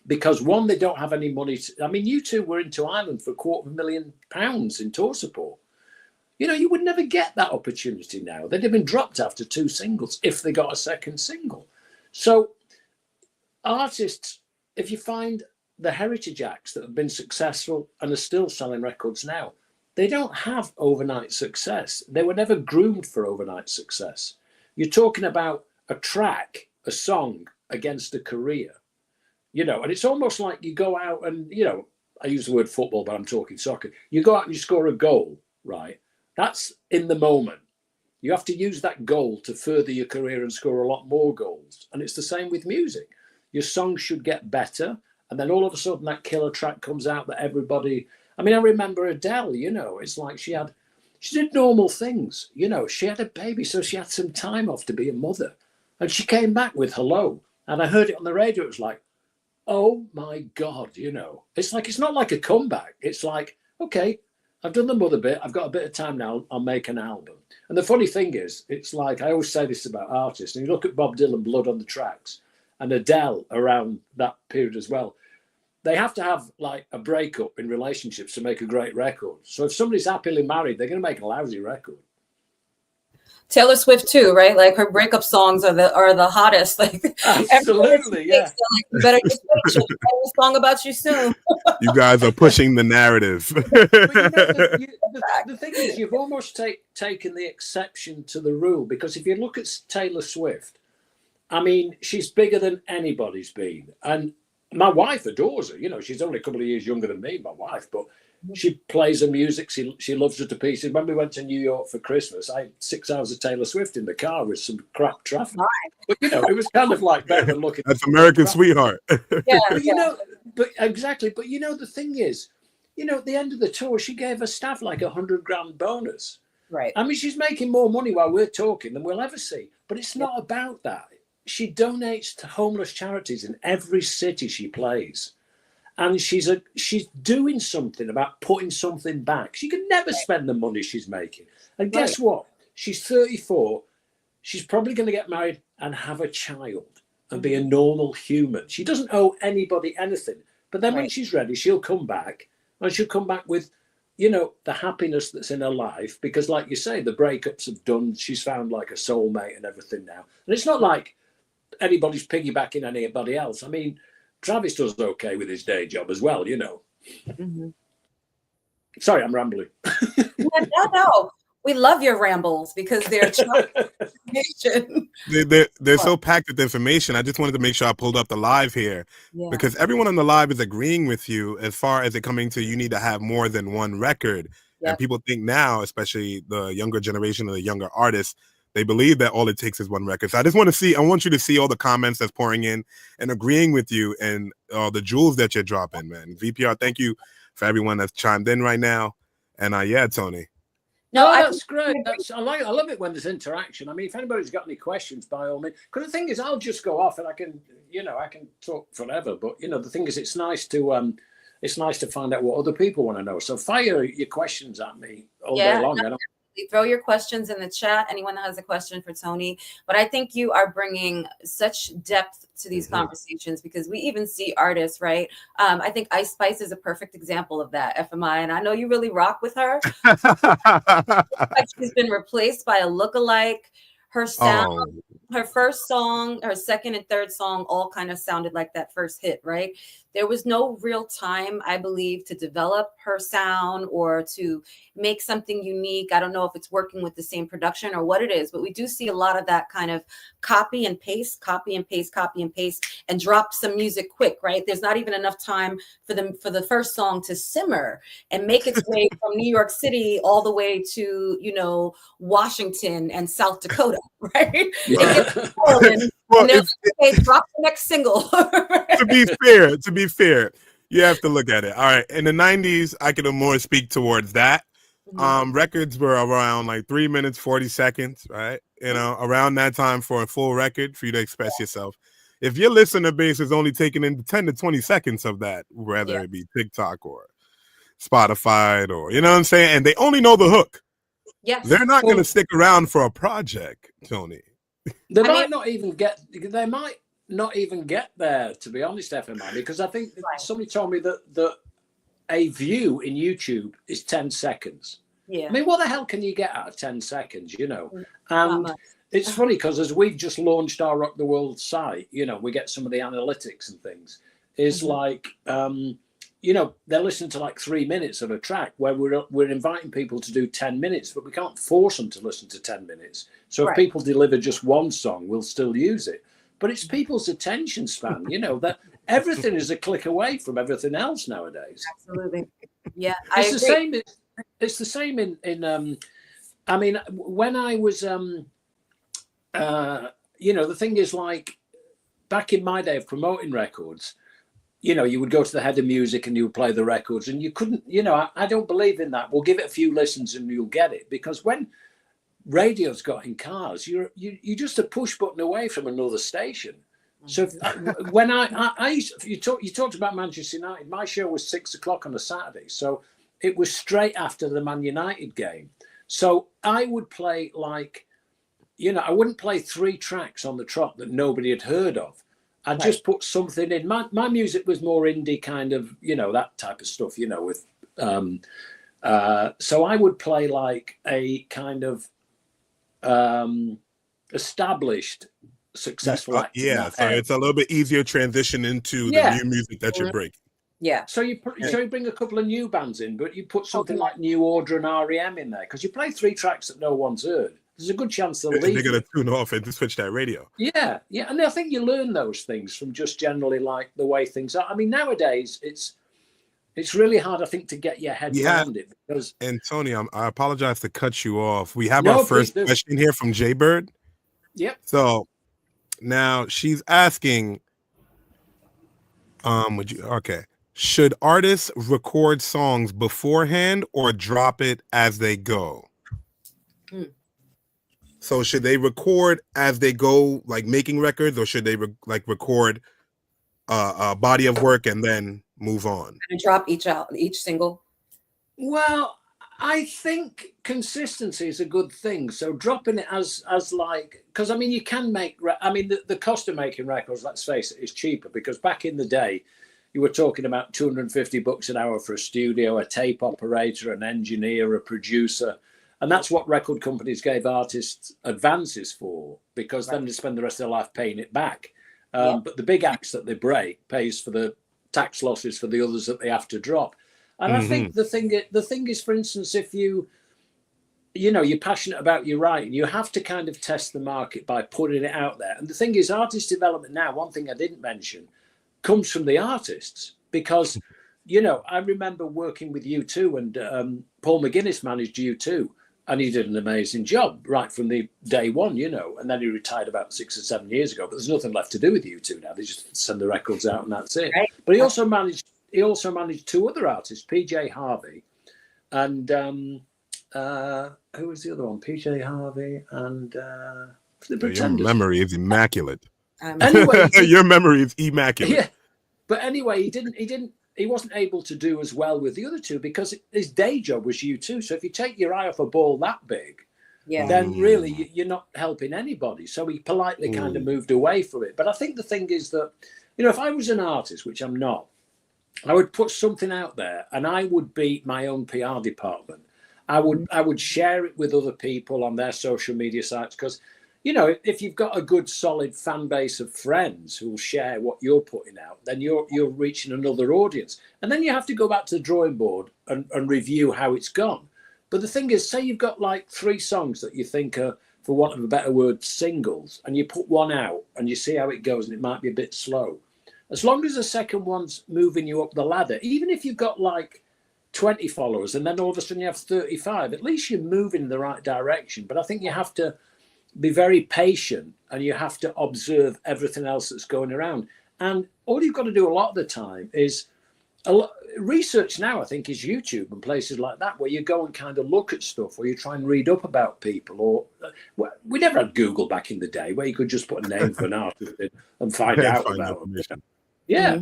because one, they don't have any money. I mean, you two were into Ireland for £250,000 in tour support. You know, you would never get that opportunity now. They'd have been dropped after 2 singles if they got a second single. So artists, if you find the heritage acts that have been successful and are still selling records now, they don't have overnight success. They were never groomed for overnight success. You're talking about a track, a song against a career, you know, and it's almost like you go out and, you know, I use the word football, but I'm talking soccer. You go out and you score a goal, right? That's in the moment. You have to use that goal to further your career and score a lot more goals. And it's the same with music. Your song should get better. And then all of a sudden that killer track comes out that everybody, I mean, I remember Adele, you know, it's like she did normal things. You know, she had a baby, so she had some time off to be a mother. And she came back with Hello. And I heard it on the radio. It was like, oh my God, you know, it's like, it's not like a comeback. It's like, okay, I've done the mother bit. I've got a bit of time now. I'll make an album. And the funny thing is, it's like, I always say this about artists, and you look at Bob Dylan, Blood on the Tracks, and Adele around that period as well. They have to have like a breakup in relationships to make a great record. So if somebody's happily married, they're going to make a lousy record. Taylor Swift too, right? Like her breakup songs are the hottest. Like absolutely, yeah. So like, you better just wait. She'll write a song about you soon. You guys are pushing the narrative. But you know, the thing is, you've almost taken the exception to the rule, because if you look at Taylor Swift, I mean, she's bigger than anybody's been, and my wife adores her. You know, she's only a couple of years younger than me, my wife, but she plays her music. She loves her to pieces. When we went to New York for Christmas, I had 6 hours of Taylor Swift in the car with some crap traffic. But, you know, it was kind of like better than looking. That's American Sweetheart. Yeah, but, you know, but exactly. But, you know, the thing is, you know, at the end of the tour, she gave her staff like $100,000 bonus. Right. I mean, she's making more money while we're talking than we'll ever see. But it's not about that. She donates to homeless charities in every city she plays. And she's doing something about putting something back. She could never spend the money she's making. And guess what? She's 34. She's probably going to get married and have a child and be a normal human. She doesn't owe anybody anything. But then when she's ready, she'll come back, and she'll come back with, you know, the happiness that's in her life. Because like you say, the breakups have done, she's found like a soulmate and everything now. And it's not like anybody's piggybacking anybody else. I mean, Travis does okay with his day job as well, you know. Mm-hmm. Sorry, I'm rambling. No. We love your rambles because they're information. They're so packed with information. I just wanted to make sure I pulled up the live here because everyone on the live is agreeing with you as far as it coming to you need to have more than one record. Yep. And people think now, especially the younger generation or the younger artists, they believe that all it takes is one record. So I want you to see all the comments that's pouring in and agreeing with you and the jewels that you're dropping, man. VPR, thank you for everyone that's chimed in right now. And yeah, Tony. No, that's great. I love it when there's interaction. I mean, if anybody's got any questions, by all means. Because the thing is, I'll just go off and I can talk forever. But you know, the thing is, it's nice to find out what other people want to know. So fire your questions at me all day long. Throw your questions in the chat. Anyone that has a question for Tony. But I think you are bringing such depth to these conversations because we even see artists, right? I think Ice Spice is a perfect example of that, FMI. And I know you really rock with her. She's been replaced by a lookalike. Her sound, her first song, her second and third song all kind of sounded like that first hit, right? There was no real time, I believe, to develop her sound or to make something unique. I don't know if it's working with the same production or what it is, but we do see a lot of that kind of copy and paste, and drop some music quick, right? There's not even enough time for the first song to simmer and make its way from New York City all the way to, you know, Washington and South Dakota, right? Drop the next single. To be fair, you have to look at it. All right. In the 90s, I could more speak towards that. Records were around like 3 minutes, 40 seconds, right? You know, around that time for a full record for you to express yourself. If your listener base is only taking in 10 to 20 seconds of that, whether it be TikTok or Spotify or, you know what I'm saying? And they only know the hook. Yes. They're not going to stick around for a project, Tony. They might not even get, they might not even get there, to be honest, FMI, because I think Right. somebody told me that a view in YouTube is 10 seconds. Yeah. I mean, what the hell can you get out of 10 seconds, you know? Not And much. it's funny because as we've just launched our Rock the World site, you know, we get some of the analytics and things. Is like, you know, they're listening to like 3 minutes of a track where we're inviting people to do 10 minutes, but we can't force them to listen to 10 minutes. So if Right. people deliver just one song, we'll still use it. But it's people's attention span, you know, that everything is a click away from everything else nowadays. Absolutely. Yeah. It's the agree. same. It's the same in I mean, when I was, you know, the thing is, like, back in my day of promoting records, you know, you would go to the head of music and you would play the records, and you couldn't, you know, I don't believe in that. We'll give it a few listens and you'll get it, because when radio's got in cars, you're just a push button away from another station. So when I used, you talked about Manchester United. My show was 6 o'clock on a Saturday, so it was straight after the Man United game. So I would play, like, you know, I wouldn't play 3 tracks on the trot that nobody had heard of. I'd just put something in. My music was more indie kind of, you know, that type of stuff, you know, with so I would play like a kind of established successful act. Yeah, so it's a little bit easier transition into the new music that you're breaking. Yeah. So you bring a couple of new bands in, but you put something like New Order and REM in there, because you play 3 tracks that no one's heard. There's a good chance they'll leave. They're going to tune off and switch that radio. Yeah, yeah, and I think you learn those things from just generally like the way things are. I mean, nowadays it's really hard, I think, to get your head around it, because. And Tony, I apologize to cut you off. We have No, our first question here from Jaybird. Yep. So now she's asking, should artists record songs beforehand or drop it as they go? So should they record as they go, like making records, or should they record a body of work and then move on and drop each single? Well, I think consistency is a good thing. So dropping it as like, because I mean, you can make, I mean, the cost of making records, let's face it, is cheaper, because back in the day, you were talking about $250 an hour for a studio, a tape operator, an engineer, a producer. And that's what record companies gave artists advances for, because then they spend the rest of their life paying it back. But the big acts that they break pays for the tax losses for the others that they have to drop. And I think the thing is, for instance, if you're passionate about your writing, you have to kind of test the market by putting it out there. And the thing is, artist development now, one thing I didn't mention, comes from the artists, because, you know, I remember working with U2, and Paul McGuinness managed U2. And he did an amazing job right from the day one, you know, and then he retired about 6 or 7 years ago. But there's nothing left to do with U2 now. They just send the records out and that's it. Right. But he also managed 2 other artists, PJ Harvey and who was the other one? PJ Harvey and the Pretenders. Your memory is immaculate. Anyway, your memory is immaculate. Yeah, but anyway, he wasn't able to do as well with the other 2, because his day job was U2. So if you take your eye off a ball that big, then really you're not helping anybody. So he politely kind of moved away from it. But I think the thing is that, you know, if I was an artist, which I'm not, I would put something out there and I would be my own PR department. I would share it with other people on their social media sites, because, you know, if you've got a good solid fan base of friends who will share what you're putting out, then you're reaching another audience. And then you have to go back to the drawing board and review how it's gone. But the thing is, say you've got like 3 songs that you think are, for want of a better word, singles, and you put one out and you see how it goes, and it might be a bit slow. As long as the second one's moving you up the ladder, even if you've got like 20 followers and then all of a sudden you have 35, at least you're moving in the right direction. But I think you have to be very patient, and you have to observe everything else that's going around. And all you've got to do a lot of the time is research now, I think, is YouTube and places like that, where you go and kind of look at stuff, or you try and read up about people. Or we never had Google back in the day, where you could just put a name for an artist and find out about them. Yeah.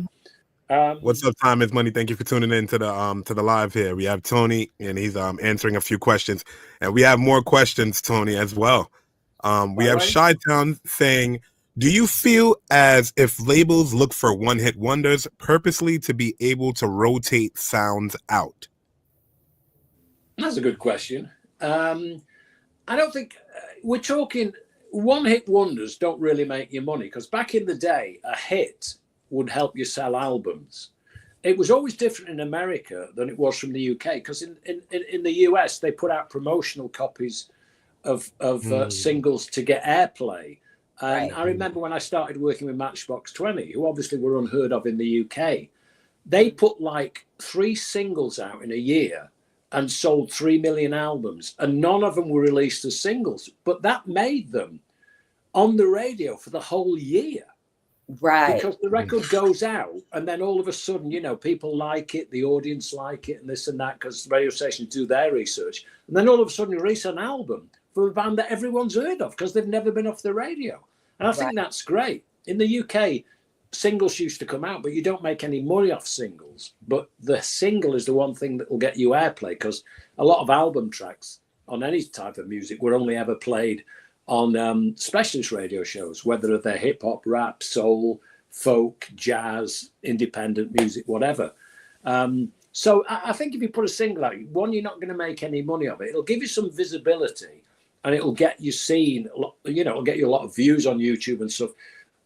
What's up, Time is Money? Thank you for tuning in to the live here. We have Tony, and he's answering a few questions, and we have more questions, Tony, as well. We have Chi-Town saying, Do you feel as if labels look for one-hit wonders purposely to be able to rotate sounds out? That's a good question. I don't think we're talking one-hit wonders don't really make you money, because back in the day, a hit would help you sell albums. It was always different in America than it was from the UK, because in the US, they put out promotional copies of singles to get airplay. And I remember when I started working with Matchbox 20, who obviously were unheard of in the UK, they put like 3 singles out in a year and sold 3 million albums, and none of them were released as singles. But that made them on the radio for the whole year. Right. Because the record goes out, and then all of a sudden, you know, people like it, the audience like it, and this and that, because radio stations do their research. And then all of a sudden, you release an album from a band that everyone's heard of because they've never been off the radio. And I think that's great. In the UK, singles used to come out, but you don't make any money off singles. But the single is the one thing that will get you airplay, because a lot of album tracks on any type of music were only ever played on specialist radio shows, whether they're hip hop, rap, soul, folk, jazz, independent music, whatever. So I think if you put a single out, one, you're not going to make any money of it. It'll give you some visibility, and it'll get you seen. You know, it'll get you a lot of views on YouTube and stuff.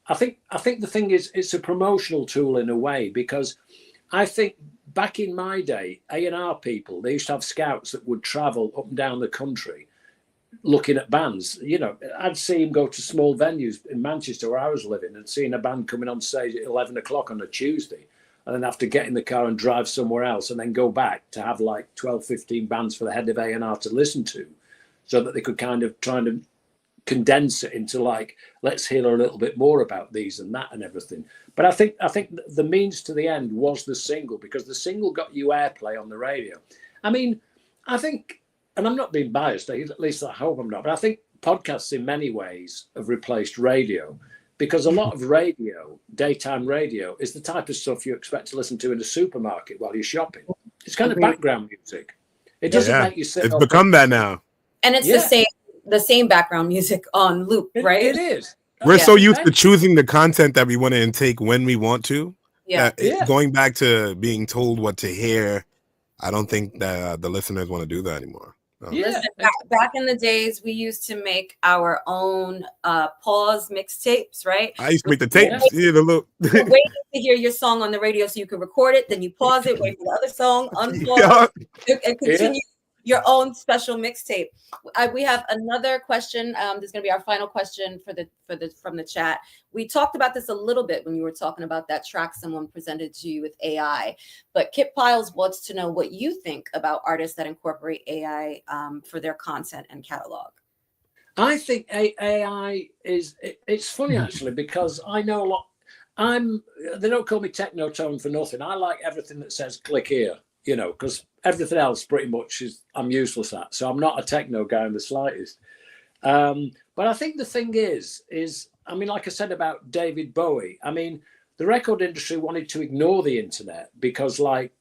I think the thing is, it's a promotional tool in a way, because I think back in my day, A&R people, they used to have scouts that would travel up and down the country looking at bands. You know, I'd see him go to small venues in Manchester where I was living and seeing a band coming on stage at 11 o'clock on a Tuesday, and then have to get in the car and drive somewhere else and then go back to have like 12, 15 bands for the head of A&R to listen to, so that they could kind of try to condense it into like, let's hear a little bit more about these and that and everything. But I think the means to the end was the single, because the single got you airplay on the radio. I mean, I think, and I'm not being biased, at least I hope I'm not, but I think podcasts in many ways have replaced radio, because a lot of radio, daytime radio, is the type of stuff you expect to listen to in a supermarket while you're shopping. It's kind of background music. It doesn't make you sit. It's become that now. And it's the same background music on loop, right? It is. We're so used to choosing the content that we want to intake when we want to. Going back to being told what to hear, I don't think that the listeners want to do that anymore. No. Listen, back in the days, we used to make our own pause mixtapes, right? I used to make the tapes. Yeah, the little. You're waiting to hear your song on the radio so you can record it. Then you pause it, wait for the other song, unpause, and continue your own special mixtape. We have another question. This is going to be our final question from the chat. We talked about this a little bit when you were talking about that track someone presented to you with AI. But Kip Piles wants to know what you think about artists that incorporate AI for their content and catalog. I think AI it's funny actually, because I know a lot. They don't call me Technotone for nothing. I like everything that says click here, you know, because everything else pretty much I'm useless at. So I'm not a techno guy in the slightest. But I think the thing is, I mean, like I said about David Bowie, I mean, the record industry wanted to ignore the internet because like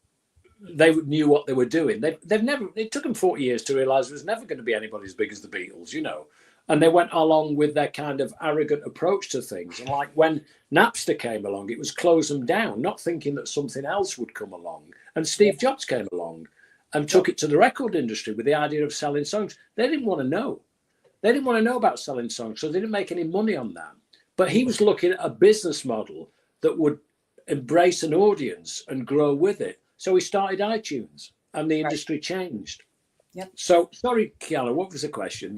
they knew what they were doing. It took them 40 years to realize there was never going to be anybody as big as the Beatles, you know. And they went along with their kind of arrogant approach to things. And like when Napster came along, it was close them down, not thinking that something else would come along. And Steve Jobs came along and took it to the record industry with the idea of selling songs. They didn't want to know. They didn't want to know about selling songs, so they didn't make any money on that. But he was looking at a business model that would embrace an audience and grow with it. So he started iTunes, and the industry changed. Yep. So, sorry, Kiana, what was the question?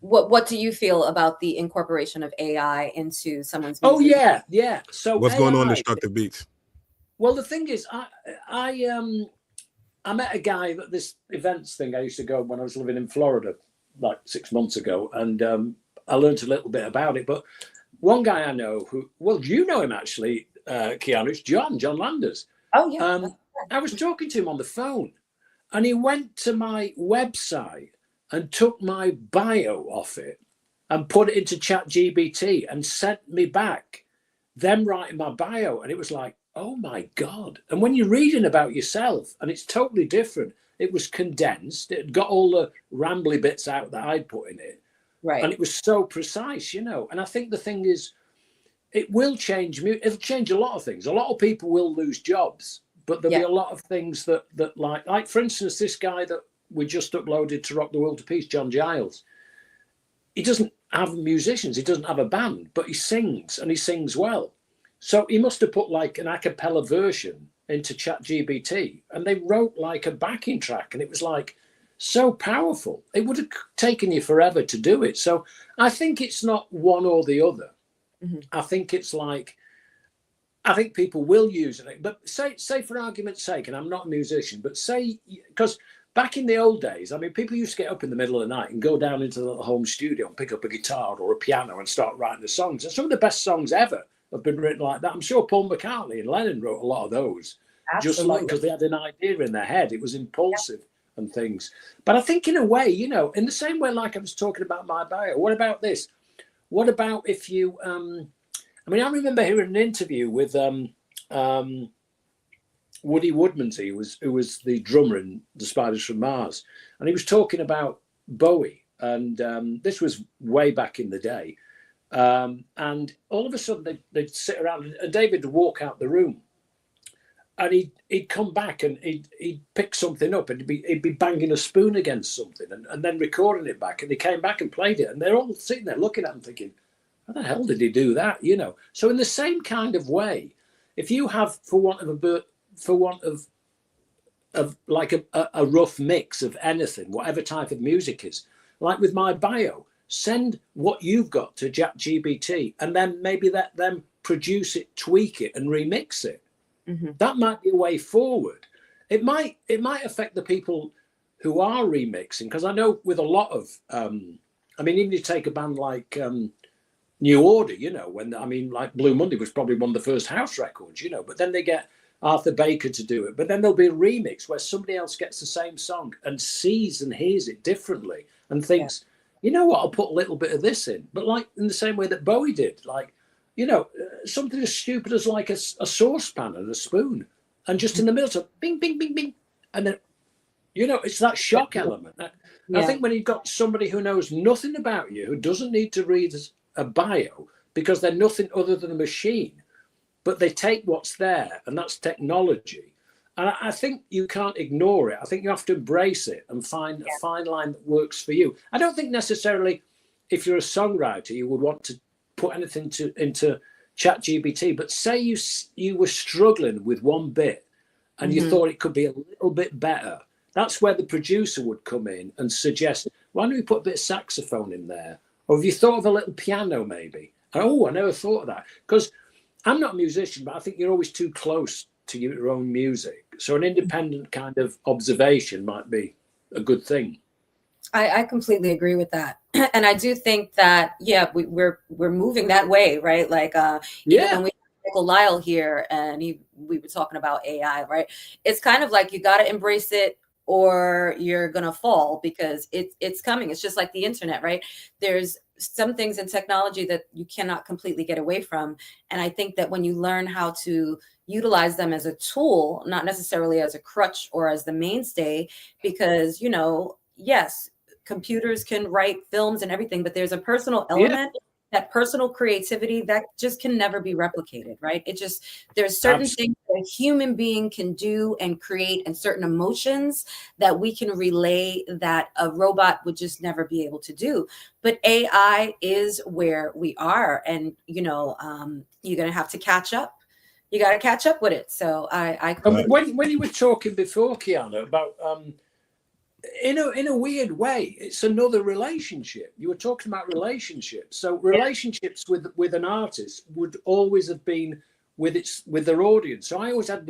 What do you feel about the incorporation of AI into someone's music? Oh yeah. So what's going on, Destructive Beats? Well, the thing is, I met a guy at this events thing I used to go when I was living in Florida like 6 months ago, and I learned a little bit about it. But one guy I know you know him actually, Keanu, it's John Landers. Oh yeah. I was talking to him on the phone, and he went to my website and took my bio off it and put it into ChatGPT and sent me back them writing my bio. And it was like, oh my God. And when you're reading about yourself, and it's totally different, it was condensed. It got all the rambly bits out that I'd put in it. Right. And it was so precise, you know. And I think the thing is, it will change. It'll change a lot of things. A lot of people will lose jobs, but there'll be a lot of things that like for instance, this guy that we just uploaded to Rock the World to Peace, John Giles. He doesn't have musicians. He doesn't have a band, but he sings, and he sings well. So he must have put like an a cappella version into ChatGPT, and they wrote like a backing track, and it was like so powerful. It would have taken you forever to do it. So I think it's not one or the other. I think it's like, I think people will use it. But say for argument's sake, and I'm not a musician, but say, because back in the old days, I mean, people used to get up in the middle of the night and go down into the little home studio and pick up a guitar or a piano and start writing the songs. And some of the best songs ever have been written like that. I'm sure Paul McCartney and Lennon wrote a lot of those. Absolutely. Just like because they had an idea in their head. It was impulsive and things. But I think in a way, you know, in the same way like I was talking about my bio, what about this? What about if you, I mean, I remember hearing an interview with Woody Woodmansey, who was the drummer in The Spiders from Mars. And he was talking about Bowie. And this was way back in the day. And all of a sudden they'd sit around and David would walk out the room. And he'd come back and he'd pick something up and he'd be banging a spoon against something and then recording it back. And he came back and played it. And they're all sitting there looking at him thinking, how the hell did he do that? You know. So in the same kind of way, if you have, for want of like a rough mix of anything, whatever type of music is, like with my bio, send what you've got to ChatGPT and then maybe let them produce it, tweak it and remix it. That might be a way forward. It might affect the people who are remixing, because I know with a lot of, I mean, even you take a band like New Order, you know, like Blue Monday was probably one of the first house records, you know, but then they get Arthur Baker to do it. But then there'll be a remix where somebody else gets the same song and sees and hears it differently and thinks, you know what, I'll put a little bit of this in. But like in the same way that Bowie did, like, you know, something as stupid as like a saucepan and a spoon, and just in the middle, so bing, bing, bing, bing. And then, you know, it's that shock element. I think when you've got somebody who knows nothing about you, who doesn't need to read a bio because they're nothing other than a machine, but they take what's there, and that's technology. And I think you can't ignore it. I think you have to embrace it and find a fine line that works for you. I don't think necessarily if you're a songwriter, you would want to put anything into ChatGPT, but say you were struggling with one bit and you thought it could be a little bit better. That's where the producer would come in and suggest, why don't we put a bit of saxophone in there? Or have you thought of a little piano maybe? Oh, I never thought of that. Because I'm not a musician, but I think you're always too close to your own music. So an independent kind of observation might be a good thing. I completely agree with that. And I do think that, we're moving that way, right? Like, even when we have Michael Lyle here and we were talking about AI, right? It's kind of like you got to embrace it or you're going to fall, because it's coming. It's just like the internet, right? There's some things in technology that you cannot completely get away from. And I think that when you learn how to utilize them as a tool, not necessarily as a crutch or as the mainstay, because, you know, yes, computers can write films and everything, but there's a personal element, that personal creativity that just can never be replicated, right? There's certain things that a human being can do and create, and certain emotions that we can relay that a robot would just never be able to do. But AI is where we are, and, you know, you're going to have to catch up. You got to catch up with it. So when you were talking before, Kiana, about in a weird way, it's another relationship. You were talking about relationships. So relationships with an artist would always have been with their audience. So I always had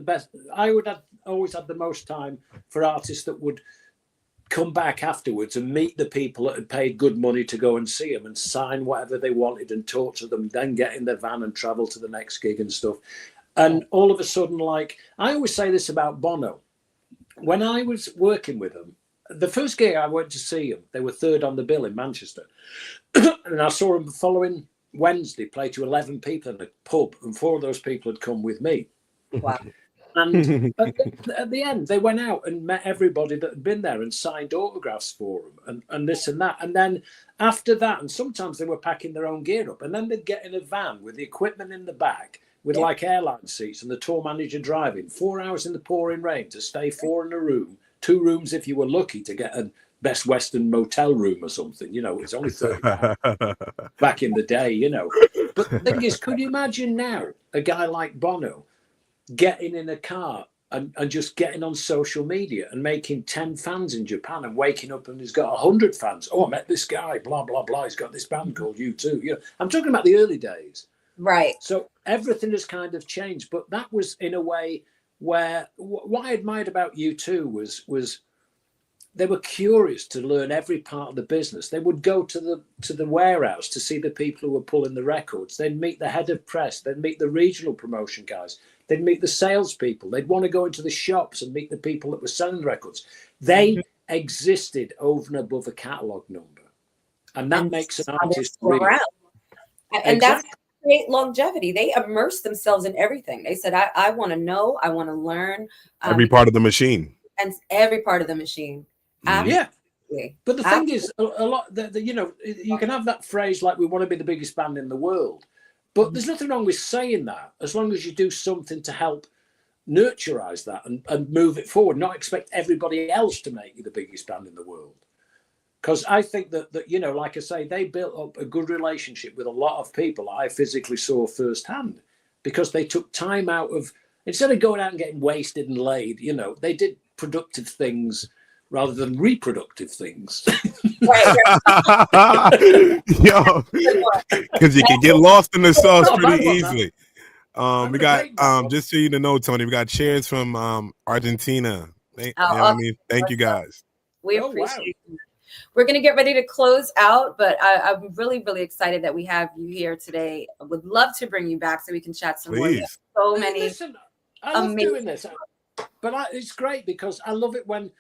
always had the most time for artists that would come back afterwards and meet the people that had paid good money to go and see them and sign whatever they wanted and talk to them, then get in their van and travel to the next gig and stuff. And all of a sudden, like, I always say this about Bono. When I was working with them, the first gig I went to see them, they were third on the bill in Manchester. And I saw them the following Wednesday play to 11 people in a pub, and 4 of those people had come with me. Wow. And at the end, they went out and met everybody that had been there and signed autographs for them and this and that. And then after that, and sometimes they were packing their own gear up, and then they'd get in a van with the equipment in the back with like airline seats and the tour manager driving 4 hours in the pouring rain to stay 4 in a room, 2 rooms if you were lucky to get a Best Western motel room or something. You know, it's only £30 back in the day, you know. But the thing is, could you imagine now a guy like Bono getting in a car and just getting on social media and making 10 fans in Japan and waking up and he's got 100 fans. Oh, I met this guy, blah, blah, blah. He's got this band called U2. You know, I'm talking about the early days. Right. So everything has kind of changed. But that was in a way where what I admired about U2 was they were curious to learn every part of the business. They would go to the warehouse to see the people who were pulling the records. They'd meet the head of press. They'd meet the regional promotion guys. They'd meet the salespeople. They'd want to go into the shops and meet the people that were selling the records. They existed over and above a catalogue number. And that makes an artist real. And that's create longevity. They immerse themselves in everything. They said, I want to know, I want to learn. Every part of the machine. And every part of the machine. Yeah. But the thing is, a lot, you know, you can have that phrase like, we want to be the biggest band in the world. But there's nothing wrong with saying that, as long as you do something to help nurturize that and move it forward, not expect everybody else to make you the biggest band in the world. Because I think that, you know, like I say, they built up a good relationship with a lot of people I physically saw firsthand, because they took time out of, instead of going out and getting wasted and laid, you know, they did productive things rather than reproductive things. Right. Yo, because you can get lost in the sauce pretty easily. We got just so you know, Tony, we got cheers from Argentina. You know what I mean? Thank you guys. We appreciate it. We're going to get ready to close out, but I'm really, really excited that we have you here today. I would love to bring you back so we can chat some more. So many. Listen, I love doing this, but it's great because I love it when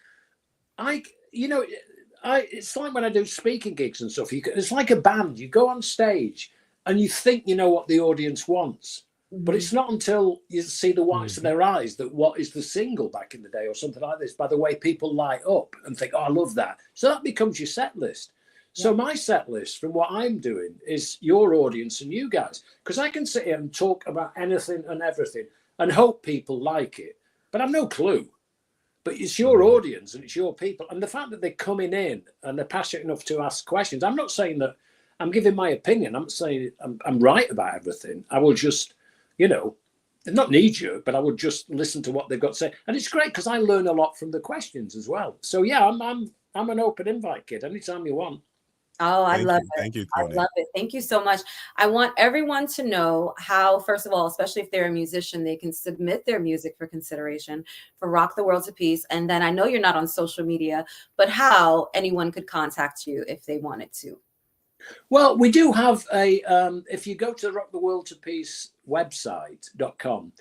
it's like when I do speaking gigs and stuff. It's like a band. You go on stage and you think you know what the audience wants, but it's not until you see the whites of their eyes that what is the single back in the day or something like this, by the way people light up and think, oh, I love that. So that becomes your set list. So my set list from what I'm doing is your audience and you guys, because I can sit here and talk about anything and everything and hope people like it, but I've no clue. But it's your audience and it's your people. And the fact that they're coming in and they're passionate enough to ask questions, I'm not saying that I'm giving my opinion. I'm saying I'm right about everything. I will just, you know, not need you, but I would just listen to what they've got to say. And it's great because I learn a lot from the questions as well. So yeah, I'm an open invite, kid. Anytime you want. Oh, I love it. Thank you, Tony. I love it. Thank you so much. I want everyone to know how, first of all, especially if they're a musician, they can submit their music for consideration for Rock the World to Peace. And then I know you're not on social media, but how anyone could contact you if they wanted to. Well, we do have if you go to the Rock the World to Peace website.com,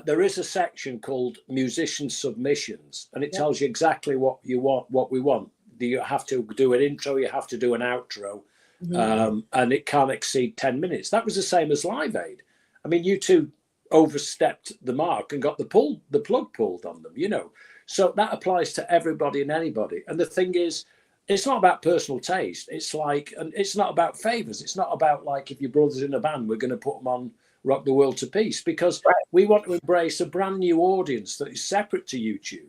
there is a section called musician submissions, and it tells you exactly what you want, what we want. You have to do an intro, you have to do an outro, and it can't exceed 10 minutes. That was the same as Live Aid. I mean, U2 overstepped the mark and got the plug pulled on them, you know. So that applies to everybody and anybody. And the thing is, it's not about personal taste. It's like, and it's not about favors. It's not about like, if your brother's in a band, we're going to put them on Rock the World to Peace, because we want to embrace a brand new audience that is separate to YouTube,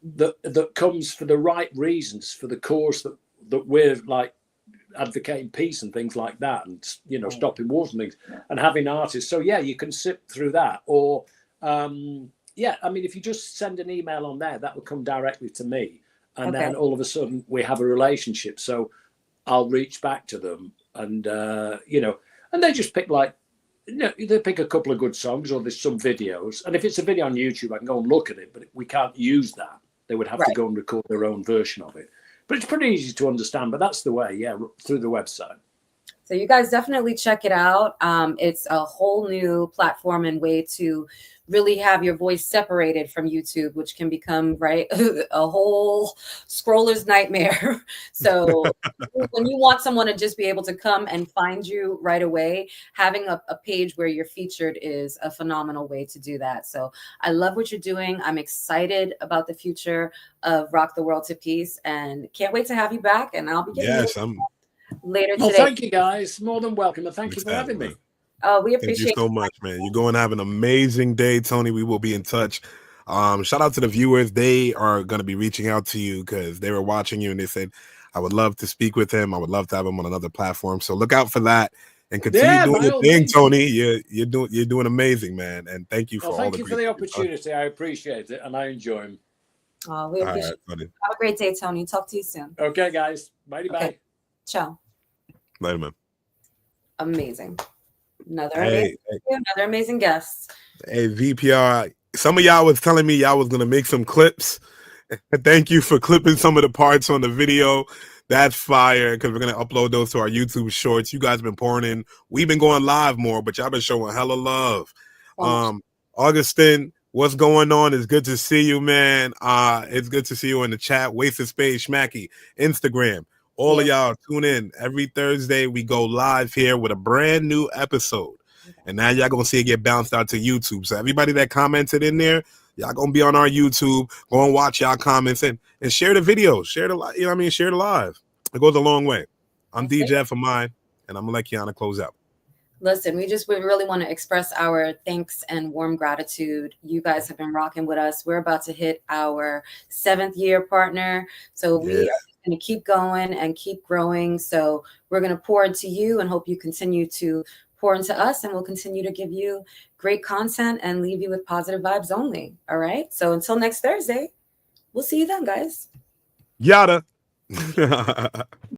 that comes for the right reasons, for the cause that we're like advocating peace and things like that, and you know, stopping wars and things, and having artists. So yeah, you can sit through that, or I mean, if you just send an email on there, that will come directly to me, and then all of a sudden we have a relationship. So I'll reach back to them, and you know, and they just pick like, you know, they pick a couple of good songs, or there's some videos, and if it's a video on YouTube, I can go and look at it, but we can't use that. They would have to go and record their own version of it. But it's pretty easy to understand. But that's the way, through the website. So you guys definitely check it out. It's a whole new platform and way to really have your voice separated from YouTube, which can become, right, a whole scroller's nightmare. So when you want someone to just be able to come and find you right away, having a page where you're featured is a phenomenal way to do that. So I love what you're doing. I'm excited about the future of Rock the World to Peace, and can't wait to have you back. And I'll be getting you later Well, today. thank you guys. More than welcome. And thank you for having me. Oh, we Thank you appreciate so much, man. You're going to have an amazing day, Tony. We will be in touch. Shout out to the viewers. They are going to be reaching out to you because they were watching you and they said, I would love to speak with him. I would love to have him on another platform. So look out for that and continue doing your thing, Tony. You're doing amazing, man. And thank you for all the thank you for the opportunity. I appreciate it and I enjoy them. Oh, we appreciate it. Have a great day, Tony. Talk to you soon. Okay, guys. Bye. Okay. Ciao. Later, man. Amazing. Another amazing guest. Hey, VPR. Some of y'all was telling me y'all was gonna make some clips. Thank you for clipping some of the parts on the video. That's fire, because we're gonna upload those to our YouTube shorts. You guys been pouring in. We've been going live more, but y'all been showing hella love. Augustin, what's going on? It's good to see you, man. It's good to see you in the chat. Wasted Space, Schmacky, Instagram. All of y'all tune in. Every Thursday, we go live here with a brand new episode. And now y'all going to see it get bounced out to YouTube. So everybody that commented in there, y'all going to be on our YouTube. Go and watch y'all comments and share the videos. Share the, you know what I mean? Share the live. It goes a long way. I'm DJ for mine, and I'm going to let Kiana close out. Listen, we really want to express our thanks and warm gratitude. You guys have been rocking with us. We're about to hit our 7th year partner. So we are going to keep going and keep growing. So we're going to pour into you and hope you continue to pour into us, and we'll continue to give you great content and leave you with positive vibes only. All right. So until next Thursday, we'll see you then, guys. Yada.